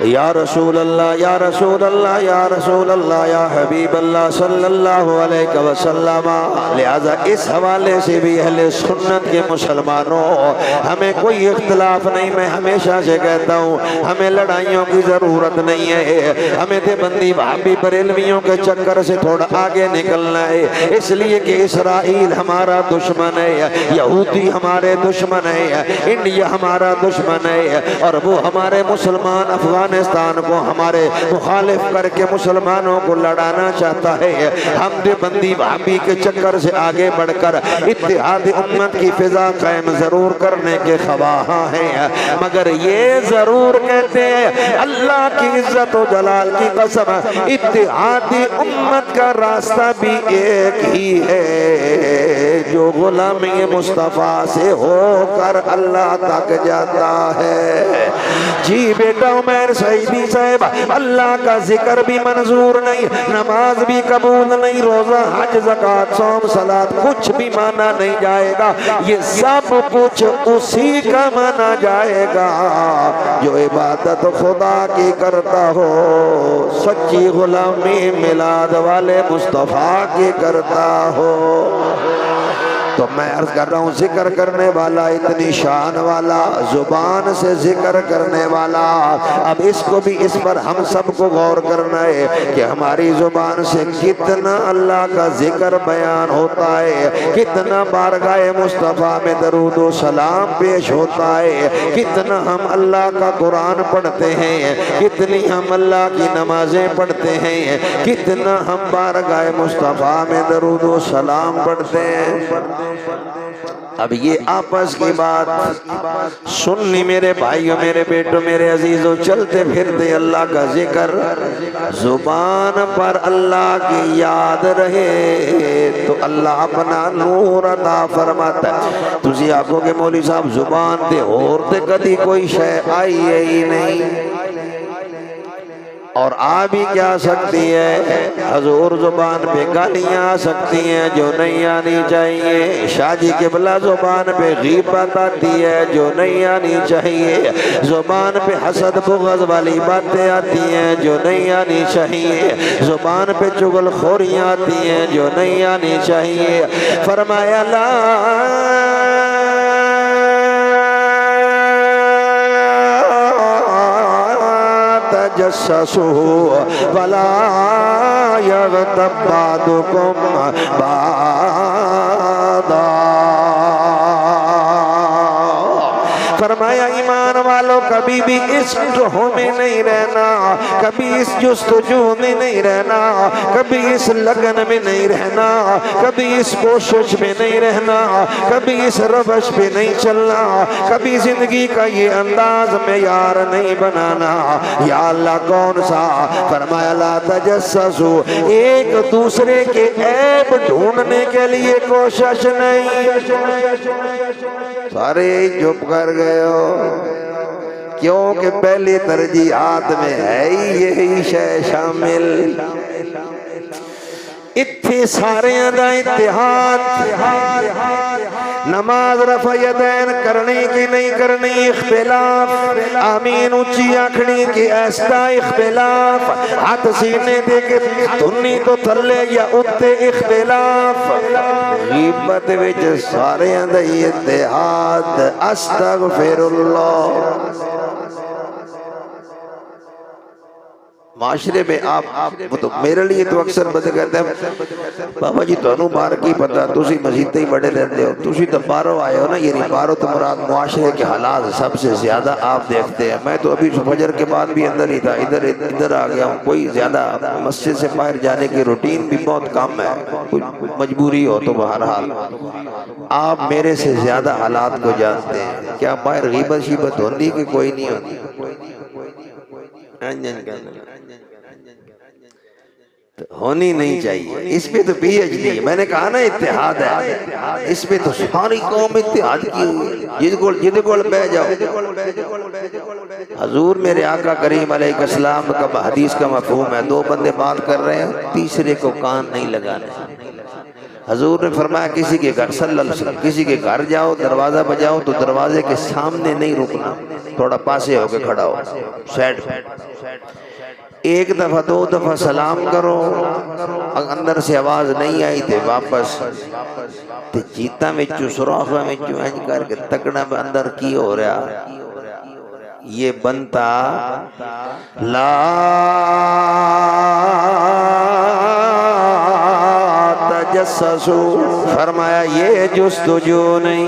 یا رسول اللہ یا رسول اللہ یا رسول اللہ یا حبیب اللہ صلی اللہ علیہ وسلم۔ لہذا اس حوالے سے بھی اہل سنت کے مسلمانوں ہمیں کوئی اختلاف نہیں، میں ہمیشہ سے کہتا ہوں ہمیں لڑائیوں کی ضرورت نہیں ہے، ہمیں دیوبندی وہابی بریلویوں کے چکر سے تھوڑا آگے نکلنا ہے، اس لیے کہ اسرائیل ہمارا دشمن ہے، یہودی ہمارے دشمن ہے، انڈیا ہمارا دشمن ہے، اور وہ ہمارے مسلمان افغانستان کو ہمارے مخالف کر کے مسلمانوں کو لڑانا چاہتا ہے۔ ہم دیوبندی وہابی کے چکر سے آگے بڑھ کر اتحاد امت کی فضا قائم ضرور کرنے کے خواہاں ہیں، مگر یہ ضرور کہتے ہیں اللہ کی عزت و جلال کی قسم اتحادی امت کا راستہ بھی ایک ہی ہے جو غلامی مصطفیٰ سے ہو کر اللہ تک جاتا ہے۔ جی بیٹا عمر سعیدی صاحب، اللہ کا ذکر بھی منظور نہیں، نماز بھی قبول نہیں، روزہ حج زکوٰۃ صوم صلاۃ کچھ بھی مانا نہیں جائے گا، یہ سب کچھ اسی کا مانا جائے گا جو عبادت خدا کی کرتا ہو، سچی غلامی میلاد والے مصطفیٰ کی کرتا ہو۔ تو میں عرض کر رہا ہوں ذکر کرنے والا اتنی شان والا، زبان سے ذکر کرنے والا، اب اس کو بھی اس پر ہم سب کو غور کرنا ہے کہ ہماری زبان سے کتنا اللہ کا ذکر بیان ہوتا ہے، کتنا بارگاہ مصطفیٰ میں درود و سلام پیش ہوتا ہے، کتنا ہم اللہ کا قرآن پڑھتے ہیں، کتنی ہم اللہ کی نمازیں پڑھتے ہیں، کتنا ہم بارگاہ مصطفیٰ میں درود و سلام پڑھتے ہیں۔ اب یہ آپس کی بات سننی میرے بھائیوں، میرے بیٹوں، میرے عزیزوں، چلتے پھرتے اللہ کا ذکر، زبان پر اللہ کی یاد رہے تو اللہ اپنا نور عطا فرماتا ہے۔ تسی آگو کہ مولوی صاحب زبان تے اور تے کدی کوئی شے آئی ہے ہی نہیں، اور آ بھی کیا سکتی ہے، حضور زبان پہ گالیاں آ سکتی ہیں جو نہیں آنی چاہیے، شاہ جی قبلہ زبان پہ غیبت آتی ہے جو نہیں آنی چاہیے، زبان پہ حسد بغض والی باتیں آتی ہیں جو نہیں آنی چاہیے، زبان پہ چغل خوریاں آتی ہیں جو نہیں آنی چاہیے۔ فرمایا لا تجسسوا ولا یغتب بعضکم بعضا۔ فرمایا ایمان والو کبھی بھی اس جوہ میں نہیں رہنا، کبھی اس جستجو میں نہیں رہنا، کبھی اس لگن میں نہیں رہنا، کبھی اس کوشش میں نہیں رہنا، کبھی اس روش پہ نہیں چلنا، کبھی زندگی کا یہ انداز معیار نہیں بنانا۔ یا اللہ کون سا؟ فرمایا لا تجسسو، ایک دوسرے کے عیب ڈھونڈنے کے لیے کوشش نہیں۔ سارے چپ کر گئے ہو، کیونکہ پہلی ترجیحات میں ہے ہی یہی شے شامل۔ اتھے سارے دا اتحاد، نماز رفع یدین کرنے کی نہیں کرنی اختلاف، آمین اونچی آنکھنی کی ایسا اختلاف، ہاتھ سینے دے کے دھنی تو تھلے یا اتے اختلاف، غیبت وچ سارے دا اتحاد۔ استغفر اللہ۔ معاشرے میں آپ تو میرے لیے تو اکثر بندے کہتے ہیں بابا جی تانوں بار کی پتہ، تسی مسجد ہی بڑے رہتے ہو، تسی تو باہروں آئے ہو نا، یعنی باہروں تو مراد معاشرے کے حالات سب سے زیادہ آپ دیکھتے ہیں۔ میں تو ابھی فجر کے بعد بھی اندر ہی تھا، ادھر آ گیا ہوں، کوئی زیادہ مسجد سے باہر جانے کی روٹین بھی بہت کم ہے، کوئی مجبوری ہو تو بہرحال آپ میرے سے زیادہ حالات کو جانتے ہیں۔ کیا باہر غیبت شیبت ہوندی کہ کوئی نہیں ہوتی؟ ہونی نہیں چاہیے، اس پہ تو پی ایچ ڈی، میں نے کہا نا اتحاد ہے، اس پہ تو ساری قوم اتحاد کی ہوئی، جد گول بہ جاؤ۔ حضور میرے آقا کریم علیہ السلام کا حدیث کا مفہوم ہے، دو بندے بات کر رہے ہیں تیسرے کو کان نہیں لگانے۔ حضور نے فرمایا کسی کے گھر صلی اللہ علیہ وسلم کسی کے گھر جاؤ، دروازہ بجاؤ تو دروازے کے سامنے نہیں رکنا، تھوڑا پاسے ہو کے کھڑا ہو، سیٹ۔ ایک دفعہ دو دفعہ سلام کرو، اندر سے آواز نہیں آئی تھے واپس تے جیتا میں چو سراخہ میں چو انج کر کے تکڑا میں اندر کی ہو رہا، یہ بنتا لا تجسسو۔ فرمایا یہ جستجو نہیں،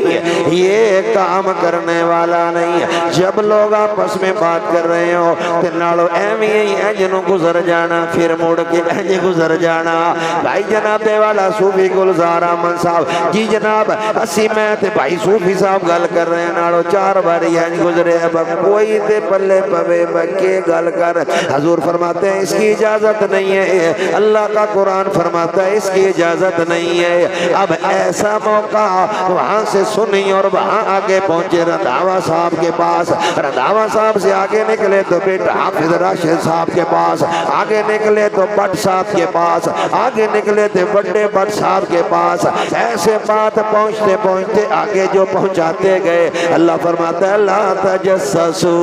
یہ کام کرنے والا نہیں۔ جب لوگ آپس میں بات کر رہے ہو تے نالو ایویں ہی انجنوں گزر جانا، پھر مڑ کے انج گزر جانا۔ بھائی جناب دے والا صوفی گلزار احمد صاحب جی جناب اسی میں تے بھائی صوفی صاحب گل کر رہے ہیں، نالو چار باری انج گزرے، اب کوئی تے پلے پوے بکے گل کر۔ حضور فرماتے ہیں اس کی اجازت نہیں ہے، اللہ کا قرآن فرماتا ہے اس کی اجازت نہیں ہے۔ اب ایسا موقع وہاں سے سنی اور وہاں آگے پہنچے رنداوا صاحب کے پاس، رنداوا صاحب سے آگے نکلے تو بیٹا حافظ راشد صاحب کے پاس، آگے نکلے تو بٹ صاحب کے پاس، آگے نکلے تو بڑے بٹ صاحب کے پاس۔ ایسے بات پہنچتے پہنچتے آگے جو پہنچاتے گئے، اللہ فرماتا ہے لا تجسسو،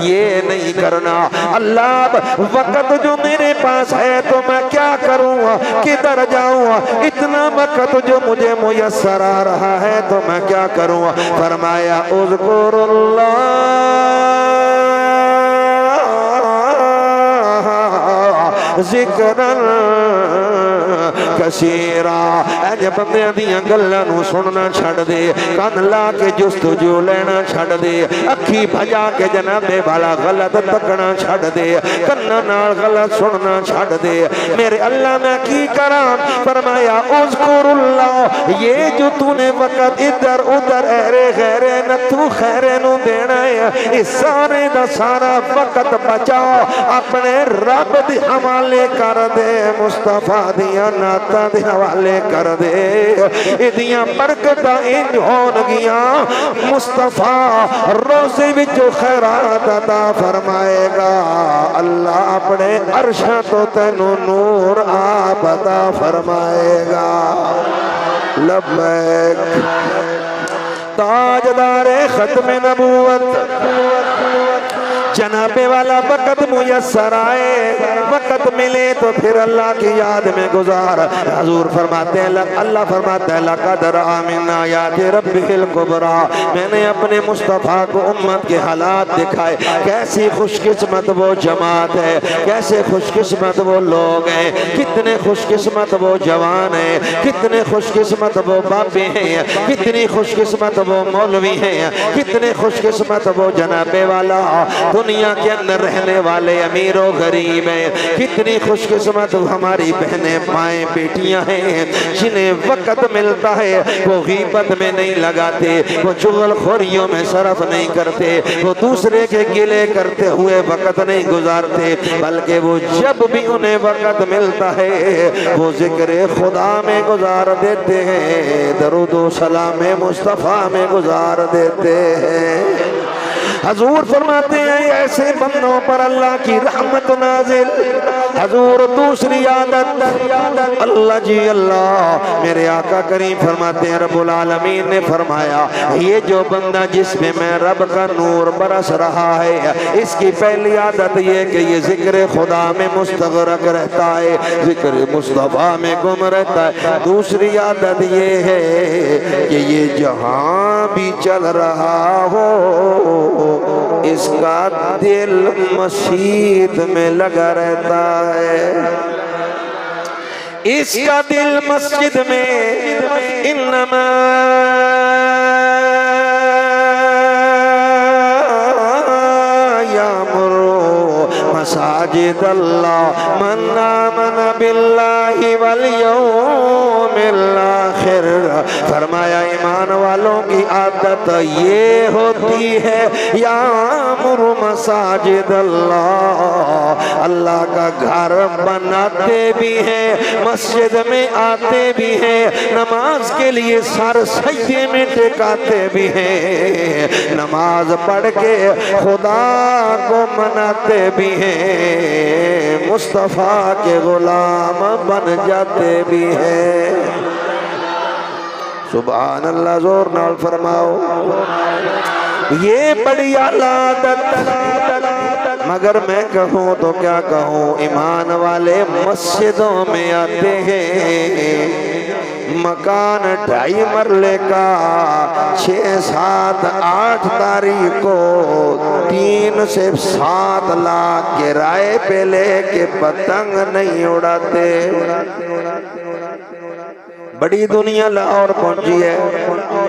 یہ نہیں کرنا۔ اللہ وقت جو میرے میرے پاس ہے تو میں کیا کروں، کدھر جاؤں، اتنا وقت جو مجھے میسر آ رہا ہے تو میں کیا کروں۔ فرمایا اذکر اللہ ذکرا کثیرا۔ اے جب بندے دیاں گلاں نو سننا چھڑ دے، کان لا کے جستجو لینا چھڑ دے، اکھی بھجا کے جناب والا غلط تکنا چھڑ دے، کنا نال غلط سننا چھڑ دے، میرے اللہ میں کی کراں۔ فرمایا اذکر اللہ، یہ جو تو نے وقت ادھر ادھر ایرے غیرے نتو خیرے نو دینا ہے، اس سارے دا سارا وقت بچا اپنے رب دی حوالے کر دے، مصطفیٰ دیا ناتا دے حوالے کر دے، ادیاں برکتاں انج ہون گیاں، مصطفیٰ روزے وچ خیرات عطا فرمائے گا، اللہ اپنے عرشاں تو تینو نور آپ عطا فرمائے گا۔ لبیک تاجدار ختم نبوت، جناب والا وقت میسر آئے، وقت ملے تو پھر اللہ کی یاد میں گزار۔ حضور فرماتے ہیں، اللہ فرماتا ہے لَقَدْ رَأَىٰ مِنْ آیَاتِ رَبِّهِ الْكُبْرَىٰ، میں نے اپنے مصطفیٰ کو امت کے حالات دکھائے، کیسی خوش قسمت وہ جماعت ہے، کیسے خوش قسمت وہ لوگ ہیں، کتنے خوش قسمت وہ جوان ہیں، کتنے خوش قسمت وہ بابے ہیں، کتنی خوش قسمت وہ مولوی ہیں، کتنے خوش قسمت وہ جناب والا دنیا کے اندر رہنے والے امیر و غریب ہیں، کتنی خوش قسمت ہماری بہنیں مائیں بیٹیاں ہیں جنہیں وقت ملتا ہے وہ غیبت میں نہیں لگاتے، وہ چغل خوریوں میں صرف نہیں کرتے، وہ دوسرے کے گلے کرتے ہوئے وقت نہیں گزارتے، بلکہ وہ جب بھی انہیں وقت ملتا ہے وہ ذکر خدا میں گزار دیتے ہیں، درود و سلام مصطفیٰ میں گزار دیتے ہیں۔ حضور فرماتے ہیں ایسے بندوں پر اللہ کی رحمت نازل۔ حضور دوسری عادت، اللہ جی اللہ، میرے آقا کریم فرماتے ہیں رب العالمین نے فرمایا یہ جو بندہ جس میں رب کا نور برس رہا ہے، اس کی پہلی عادت یہ کہ یہ ذکر خدا میں مستغرق رہتا ہے، ذکر مصطفیٰ میں گم رہتا ہے۔ دوسری عادت یہ ہے کہ یہ جہاں بھی چل رہا ہو اس کا دل مسجد میں لگا رہتا ہے، اس کا دل مسجد میں انما یامر مساجد اللہ من آمن باللہ والیوم الاخر۔ فرمایا ایمان والوں کی عادت یہ ہوتی ہے یامر مساجد اللہ، اللہ کا گھر بناتے بھی ہیں، مسجد میں آتے بھی ہیں، نماز کے لیے سر سجدے میں ٹکاتے بھی ہیں، نماز پڑھ کے خدا کو مناتے بھی ہیں، مصطفیٰ کے غلام بن جاتے بھی ہیں۔ سبحان اللہ، زور نال فرماؤ۔ یہ بڑی عادت، مگر میں کہوں تو کیا کہوں، ایمان والے مسجدوں میں آتے ہیں، مکان 2.5 مرلے کا 6، 7، 8 تاریخ کو 3 سے 7 لاکھ کرائے پہ لے کے پتنگ نہیں اڑاتے۔ بڑی دنیا لاہور پہنچی ہے،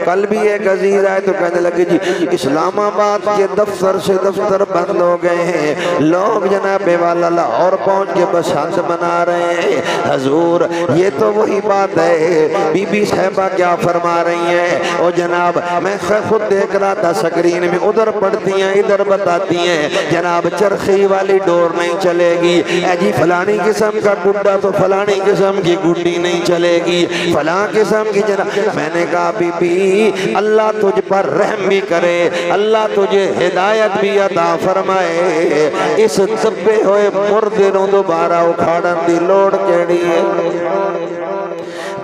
کل بھی ایک عزیز آئے تو کہنے لگے جی اسلام آباد کے دفتر سے دفتر بند ہو گئے ہیں، لوگ جناب والا لاہور پہنچ کے بسنت بنا رہے ہیں۔ حضور یہ تو وہی بات ہے، بی بی صاحبہ کیا فرما رہی ہیں، او جناب میں خود دیکھ رہا تھا سکرین میں، ادھر پڑھتی ہیں ادھر بتاتی ہیں، جناب چرخی والی ڈور نہیں چلے گی، اے جی فلانی قسم کا گڈا تو فلانی قسم کی گڈی نہیں چلے گی، فلاں قسم کی جناب۔ میں نے کہا بی بی اللہ تجھ پر رحم بھی کرے، اللہ تجھے ہدایت بھی عطا فرمائے، اس دبے ہوئے مردے نوں دوبارہ اکھاڑن دی لوڑ کیڑی ہے؟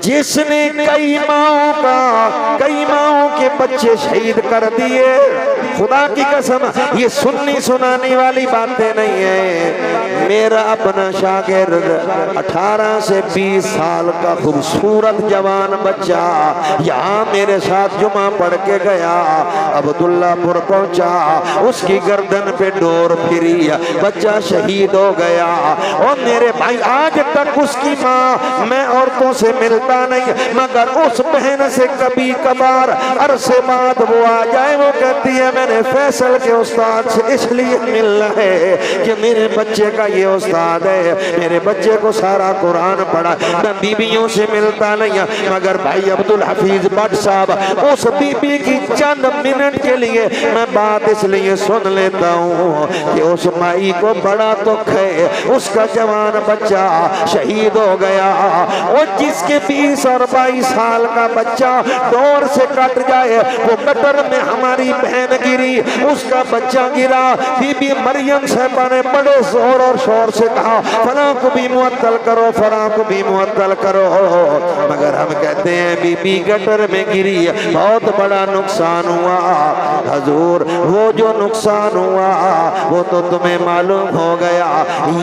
جس نے کئی ماہوں کے کے بچے شہید کر دیے. خدا کی قسم یہ سننی سنانے والی باتیں نہیں ہیں. میرا اپنا شاگرد 18 سے 20 سال کا خوبصورت جوان بچہ یہاں میرے ساتھ جمعہ پڑھ کے گیا. عبداللہ پور پہنچا, اس کی گردن پہ ڈور پھری, بچہ شہید ہو گیا. اور میرے بھائی آج تک اس کی ماں, میں عورتوں سے ملتا نہیں مگر اس بہن سے کبھی کبھار عرصے بعد وہ آ جائے, وہ کہتی ہے میں نے فیصل کے استاد سے اس لیے ملنا ہے کہ میرے بچے کا یہ استاد ہے, میرے بچے کو سارا قرآن پڑھا. میں بیویوں سے ملتا نہیں مگر بھائی عبدالحفیظ بٹ صاحب اس بی بی کی چند منٹ کے لیے میں بات اس لیے سن لیتا ہوں کہ اس مائی کو بڑا دکھ ہے, اس کا جوان بچہ شہید ہو گیا. اور جس کے 20 اور 22 سال کا بچہ ڈور سے کٹ جائے, وہ قطر میں ہماری بہن گری, اس کا بچہ گرا. بی بی مریم صاحبہ نے بڑے زور اور شور سے کہا فلاں کو بھی معطل کرو, فلاں کو بھی معطل کرو. مگر ہم کہتے ہیں بی بی گٹر میں گری, بہت بڑا نقصان ہوا. حضور وہ جو نقصان ہوا وہ تو تمہیں معلوم ہو گیا.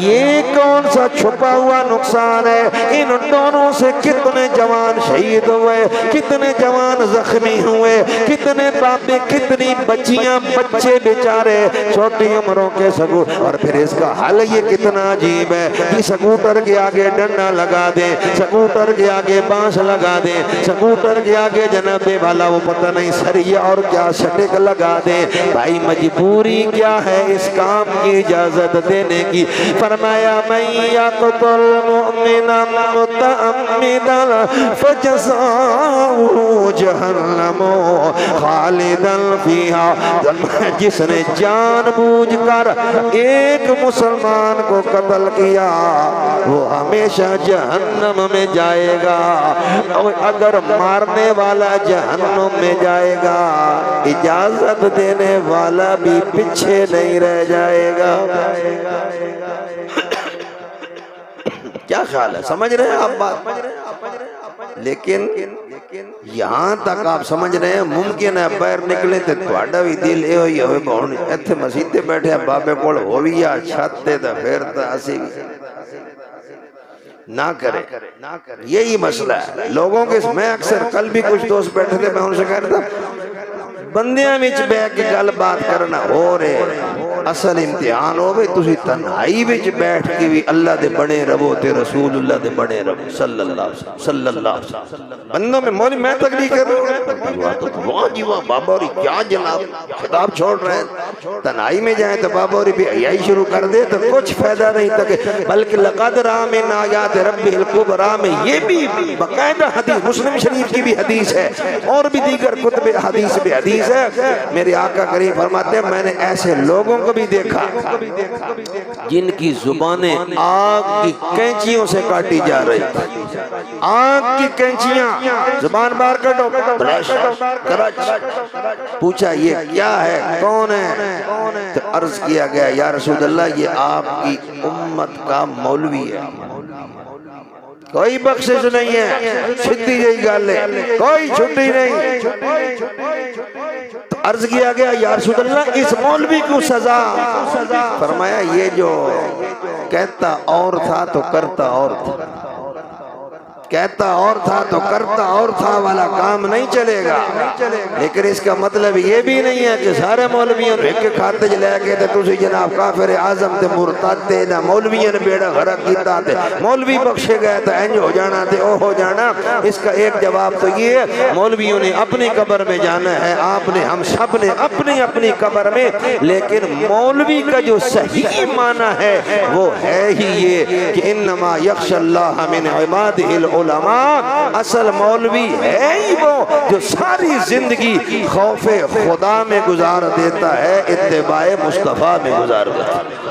یہ کون سا چھپا ہوا نقصان ہے؟ ان دونوں سے کتنے جوان شہید ہوئے, کتنے جوان زخمی ہوئے, کتنے بابے, کتنی بچیاں بچے بیچارے چھوٹی عمروں کے سکوٹر. اور پھر اس کا حل یہ کتنا عجیب ہے کہ سکوٹر کے آگے ڈنڈا لگا دیں, سکوٹر کے آگے بانس لگا دیں, سکوٹر کے آگے جناب والا وہ پتہ نہیں سریا اور کیا سٹک لگا دیں. بھائی مجبوری کیا ہے اس کام کی اجازت دینے کی؟ فرمایا من یقتل مؤمنا متعمدا فجزاؤہ جہنم خالدا فیہا, جس نے جان بوجھ کر ایک مسلمان کو قتل کیا وہ ہمیشہ جہنم میں جائے گا. اور اگر مارنے والا جہنم میں جائے گا, اجازت دینے والا بھی پیچھے نہیں رہ جائے گا. کیا خیال ہے؟ سمجھ رہے ہیں آپ بات؟ لیکن یہاں تک آپ سمجھ رہے ہیں ممکن ہے باہر نکلے تے تہاڈا بھی دل اے ہوئی ہوئے بہن ایتھے مسجد تے بیٹھے بابے کول ہووی یا چھت تے تے پھر تے اسی نہ کرے. یہی مسئلہ ہے لوگوں کے. میں اکثر کل بھی کچھ دوست بیٹھے تھے, میں ان سے کہہ رہا تھا بندیاں وچ بیٹھ کے گل بات کرنا ہو رہے, اصل امتحان ہوئے تسی تنہائی وچ بیٹھ کے بھی اللہ دے بنے رہو تے رسول اللہ دے بنے رہو صلی اللہ علیہ وسلم. بندوں میں مولوی میں تقریر کر رہا ہوں, واہ جی واہ بابا اوری کیا جناب خطاب چھوڑ رہے ہیں. تنہائی میں جائیں تو بابا اوری بھی عیائی شروع کر دے تو کچھ فائدہ نہیں تک, بلکہ لقد رأى من آیات ربہ الکبریٰ میں یہ بھی باقاعدہ حدیث, مسلم شریف کی بھی حدیث ہے اور بھی دیگر کتب حدیث بھی حدیث ہے. میرے آقا کریم فرماتے ہیں میں نے ایسے لوگوں کو بھی دیکھا جن کی زبانیں آگ کی کینچیوں سے کاٹی جا رہی تھی. آگ کی کینچیاں, زبان بار کٹو, پوچھا یہ کیا ہے, کون ہے؟ تو عرض کیا گیا یا رسول اللہ یہ آپ کی امت کا مولوی ہے, کوئی بخشش نہیں ہے, سیدھی یہی گل ہے, کوئی چھٹی نہیں. عرض کیا گیا یا رسول اللہ اس مولوی کو سزا؟ فرمایا یہ جو کہتا اور تھا تو کرتا اور تھا, کہتا اور تھا تو کرتا اور تھا والا کام نہیں چلے گا. لیکن اس کا مطلب یہ بھی نہیں ہے کہ سارے مولویوں نے ایک کھاتے لے کے تے تسی جناب کافر اعظم تے مرتد تے نہ مولویوں نے بیڑا غرق کیتا تے مولوی بخشے گئے تے انج ہو جانا تے او ہو جانا. اس کا ایک جواب تو یہ ہے مولویوں نے اپنی قبر میں جانا ہے, آپ نے, ہم سب نے اپنی اپنی قبر میں. لیکن مولوی کا جو صحیح معنی ہے وہ ہے ہی یہ کہ انما یخشى اللہ من عبادہ العلماء. اصل مولوی ہے ہی وہ جو ساری زندگی خوف خدا میں گزار دیتا ہے, اتباع مصطفیٰ میں گزار دیتا ہے.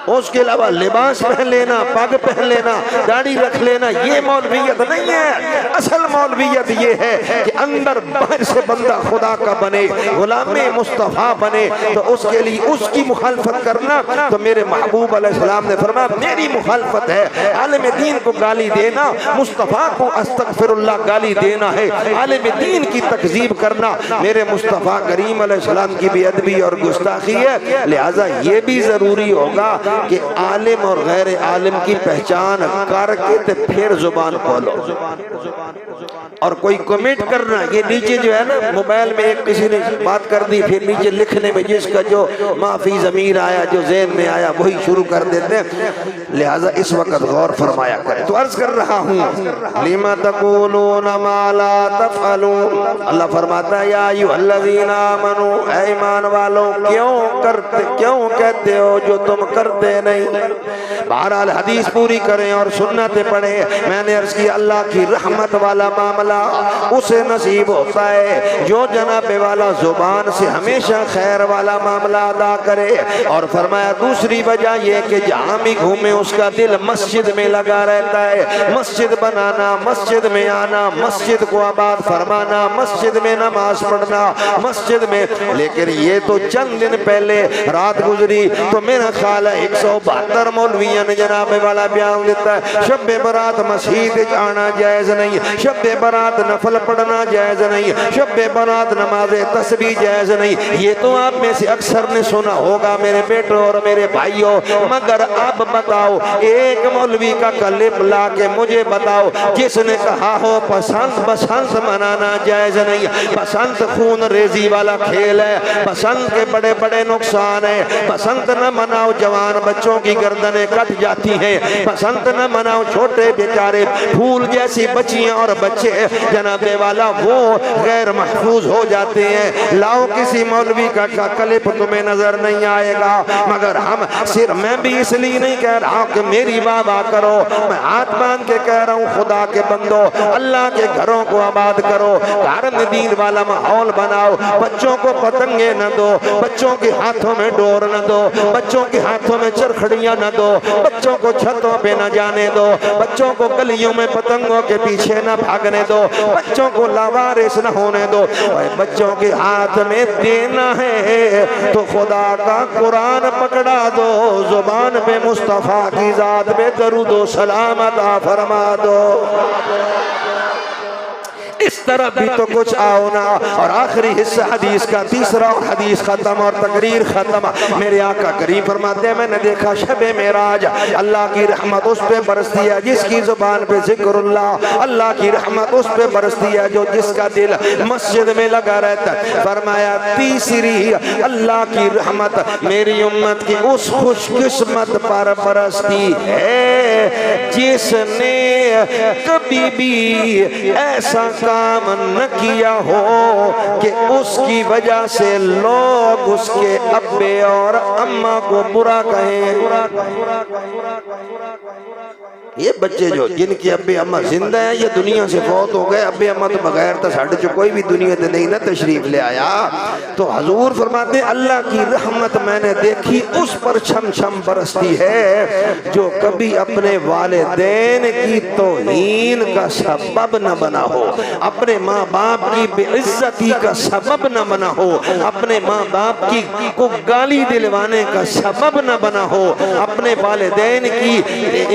اس کے علاوہ لباس پہن لینا، پگ پہن لینا، داڑھی رکھ لینا، یہ مولویت نہیں ہے۔ اصل مولویت یہ ہے کہ اندر باہر سے بندہ خدا کا بنے، غلام مصطفیٰ بنے، تو اس کے لیے اس کی مخالفت کرنا، تو میرے محبوب علیہ السلام نے فرمایا میری مخالفت ہے۔ عالم دین کو گالی دینا، مصطفیٰ کو استغفر اللہ گالی دینا ہے، عالم دین کی تکذیب کرنا میرے مصطفیٰ کریم علیہ السلام کی بے ادبی اور گستاخی ہے۔ لہٰذا یہ بھی ضروری ہوگا کہ عالم اور غیر عالم کی پہچان کر کے پھر زبان کھولو۔ اور کوئی کمنٹ کرنا، یہ نیچے جو ہے نا موبائل میں ایک کسی نے بات کر دی، پھر نیچے لکھنے میں جس کا جو معافی ضمیر آیا، جو ذہن میں آیا وہی شروع کر دیتے ہیں۔ لہٰذا اس وقت غور فرمایا کریں۔ تو عرض کر رہا ہوں لِمَ تَقُولُونَ مَا لَا تَفْعَلُونَ، اللہ فرماتا ہے یا ایھا الذین آمنوا، اے ایمان والو کیوں کہتے ہو جو تم کرتے نہیں۔ بہرحال حدیث پوری کریں اور سنتیں پڑھیں۔ میں نے عرض کیا اللہ کی رحمت والا معاملہ اسے نصیب ہوتا ہے جو جناب والا زبان سے ہمیشہ خیر والا معاملہ ادا کرے۔ اور فرمایا دوسری وجہ یہ کہ جہاں بھی گھومے اس کا دل مسجد میں لگا رہتا ہے، مسجد بنانا، مسجد میں آنا، مسجد کو آباد فرمانا، مسجد میں نماز پڑھنا، مسجد میں۔ لیکن یہ تو چند دن پہلے رات گزری تو میرا خیال ہے 172 مولویوں نے جناب والا بیان دیتا ہے شب برات مسجد آنا جائز نہیں، شب برات نفل پڑھنا جائز نہیں، شب برات نماز تسبیح جائز نہیں۔ یہ تو آپ میں سے اکثر نے سنا ہوگا میرے بیٹوں اور میرے بھائیوں، مگر اب بتاؤ ایک مولوی کا کلپ لا کے مجھے بتاؤ جس نے کہا ہو بسنت منانا جائز نہیں، بسنت خون ریزی والا کھیل ہے، بسنت کے بڑے بڑے نقصان ہیں، بسنت نہ مناؤ جوان بچوں کی گردنیں کٹ جاتی ہیں، بسنت نہ مناؤ چھوٹے بیچارے پھول جیسی بچیاں اور بچے جناب والا وہ غیر محفوظ ہو جاتے ہیں۔ لاؤ کسی مولوی کا کلپ تمہیں نظر نہیں آئے گا، مگر ہم صرف میں بھی اس لیے نہیں کہہ رہا ہوں کہ میری واہ کرو، میں ہاتھ باندھ کے کہہ رہا ہوں خدا کے بندو اللہ کے گھروں کو آباد کرو، گھر میں دین والا ماحول بناؤ، بچوں کو پتنگیں نہ دو، بچوں کے ہاتھوں میں ڈور نہ دو، بچوں کے ہاتھوں میں چرخڑیاں نہ دو، بچوں کو چھتوں پہ نہ جانے دو، بچوں کو گلیوں میں پتنگوں کے پیچھے نہ بھاگنے دو، بچوں کو لاوارث نہ ہونے دو۔ بچوں کے ہاتھ میں دینا ہے تو خدا کا قرآن پکڑا دو، زبان پہ مصطفیٰ کی ذات پہ درود و سلام عطا فرما دو۔ اس طرح بھی تو کچھ آؤ نا۔ اور آخری حصہ حدیث کا تیسرا اور حدیث ختم اور تقریر ختم۔ میرے آقا کریم فرماتے ہیں میں نے دیکھا شب معراج اللہ کی رحمت اس پہ برستی ہے جس کی زبان پہ ذکر اللہ، اللہ کی رحمت اس پہ برستی ہے جو جس کا دل مسجد میں لگا رہتا ہے۔ فرمایا تیسری اللہ کی رحمت میری امت کی اس خوش قسمت پر برستی ہے جس نے کبھی بھی ایسا کام نہ کیا ہو کہ اس کی وجہ سے لوگ اس کے ابے اور اماں کو برا کہیں۔ یہ بچے جو جن کی ابے اماں زندہ ہیں یہ دنیا سے فوت ہو گئے، ابے اماں تو بغیر تو ساڑھے جو کوئی بھی دنیا سے نہیں نہ تشریف لے آیا۔ تو حضور فرماتے ہیں اللہ کی رحمت میں نے دیکھی اس پر چھم چھم برستی ہے جو کبھی اپنے والدین کی توہین کا سبب نہ بنا ہو، اپنے ماں باپ کی بے عزتی کا سبب نہ بنا ہو، اپنے ماں باپ کی کو گالی دلوانے کا سبب نہ بنا ہو، اپنے والدین کی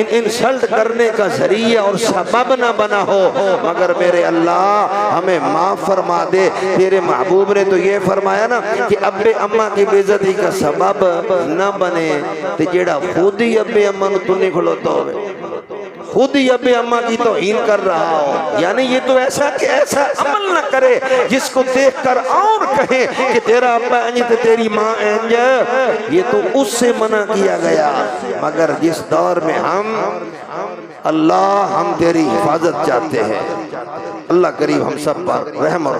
انسلٹ کرنے کا ذریعہ اور سبب نہ بنا ہو، مگر میرے اللہ ہمیں معاف فرما دے۔ تیرے محبوب نے تو یہ فرمایا نا کہ ابے اماں کی بے عزتی کا سبب نہ بنے، تو جیڑا خود ہی ابے اماں تو نہیں کھلوتا ہوئے، خود ہی ابے اماں کی توہین کر رہا ہو، یعنی یہ تو ایسا کہ ایسا عمل نہ کرے جس کو دیکھ کر اور کہیں کہ تیرا ابا انج تے تیری ماں انج، یہ تو اس سے منع کیا گیا۔ مگر جس دور میں اللہ ہم تیری حفاظت چاہتے ہیں، اللہ کریم ہم سب پر رحم اور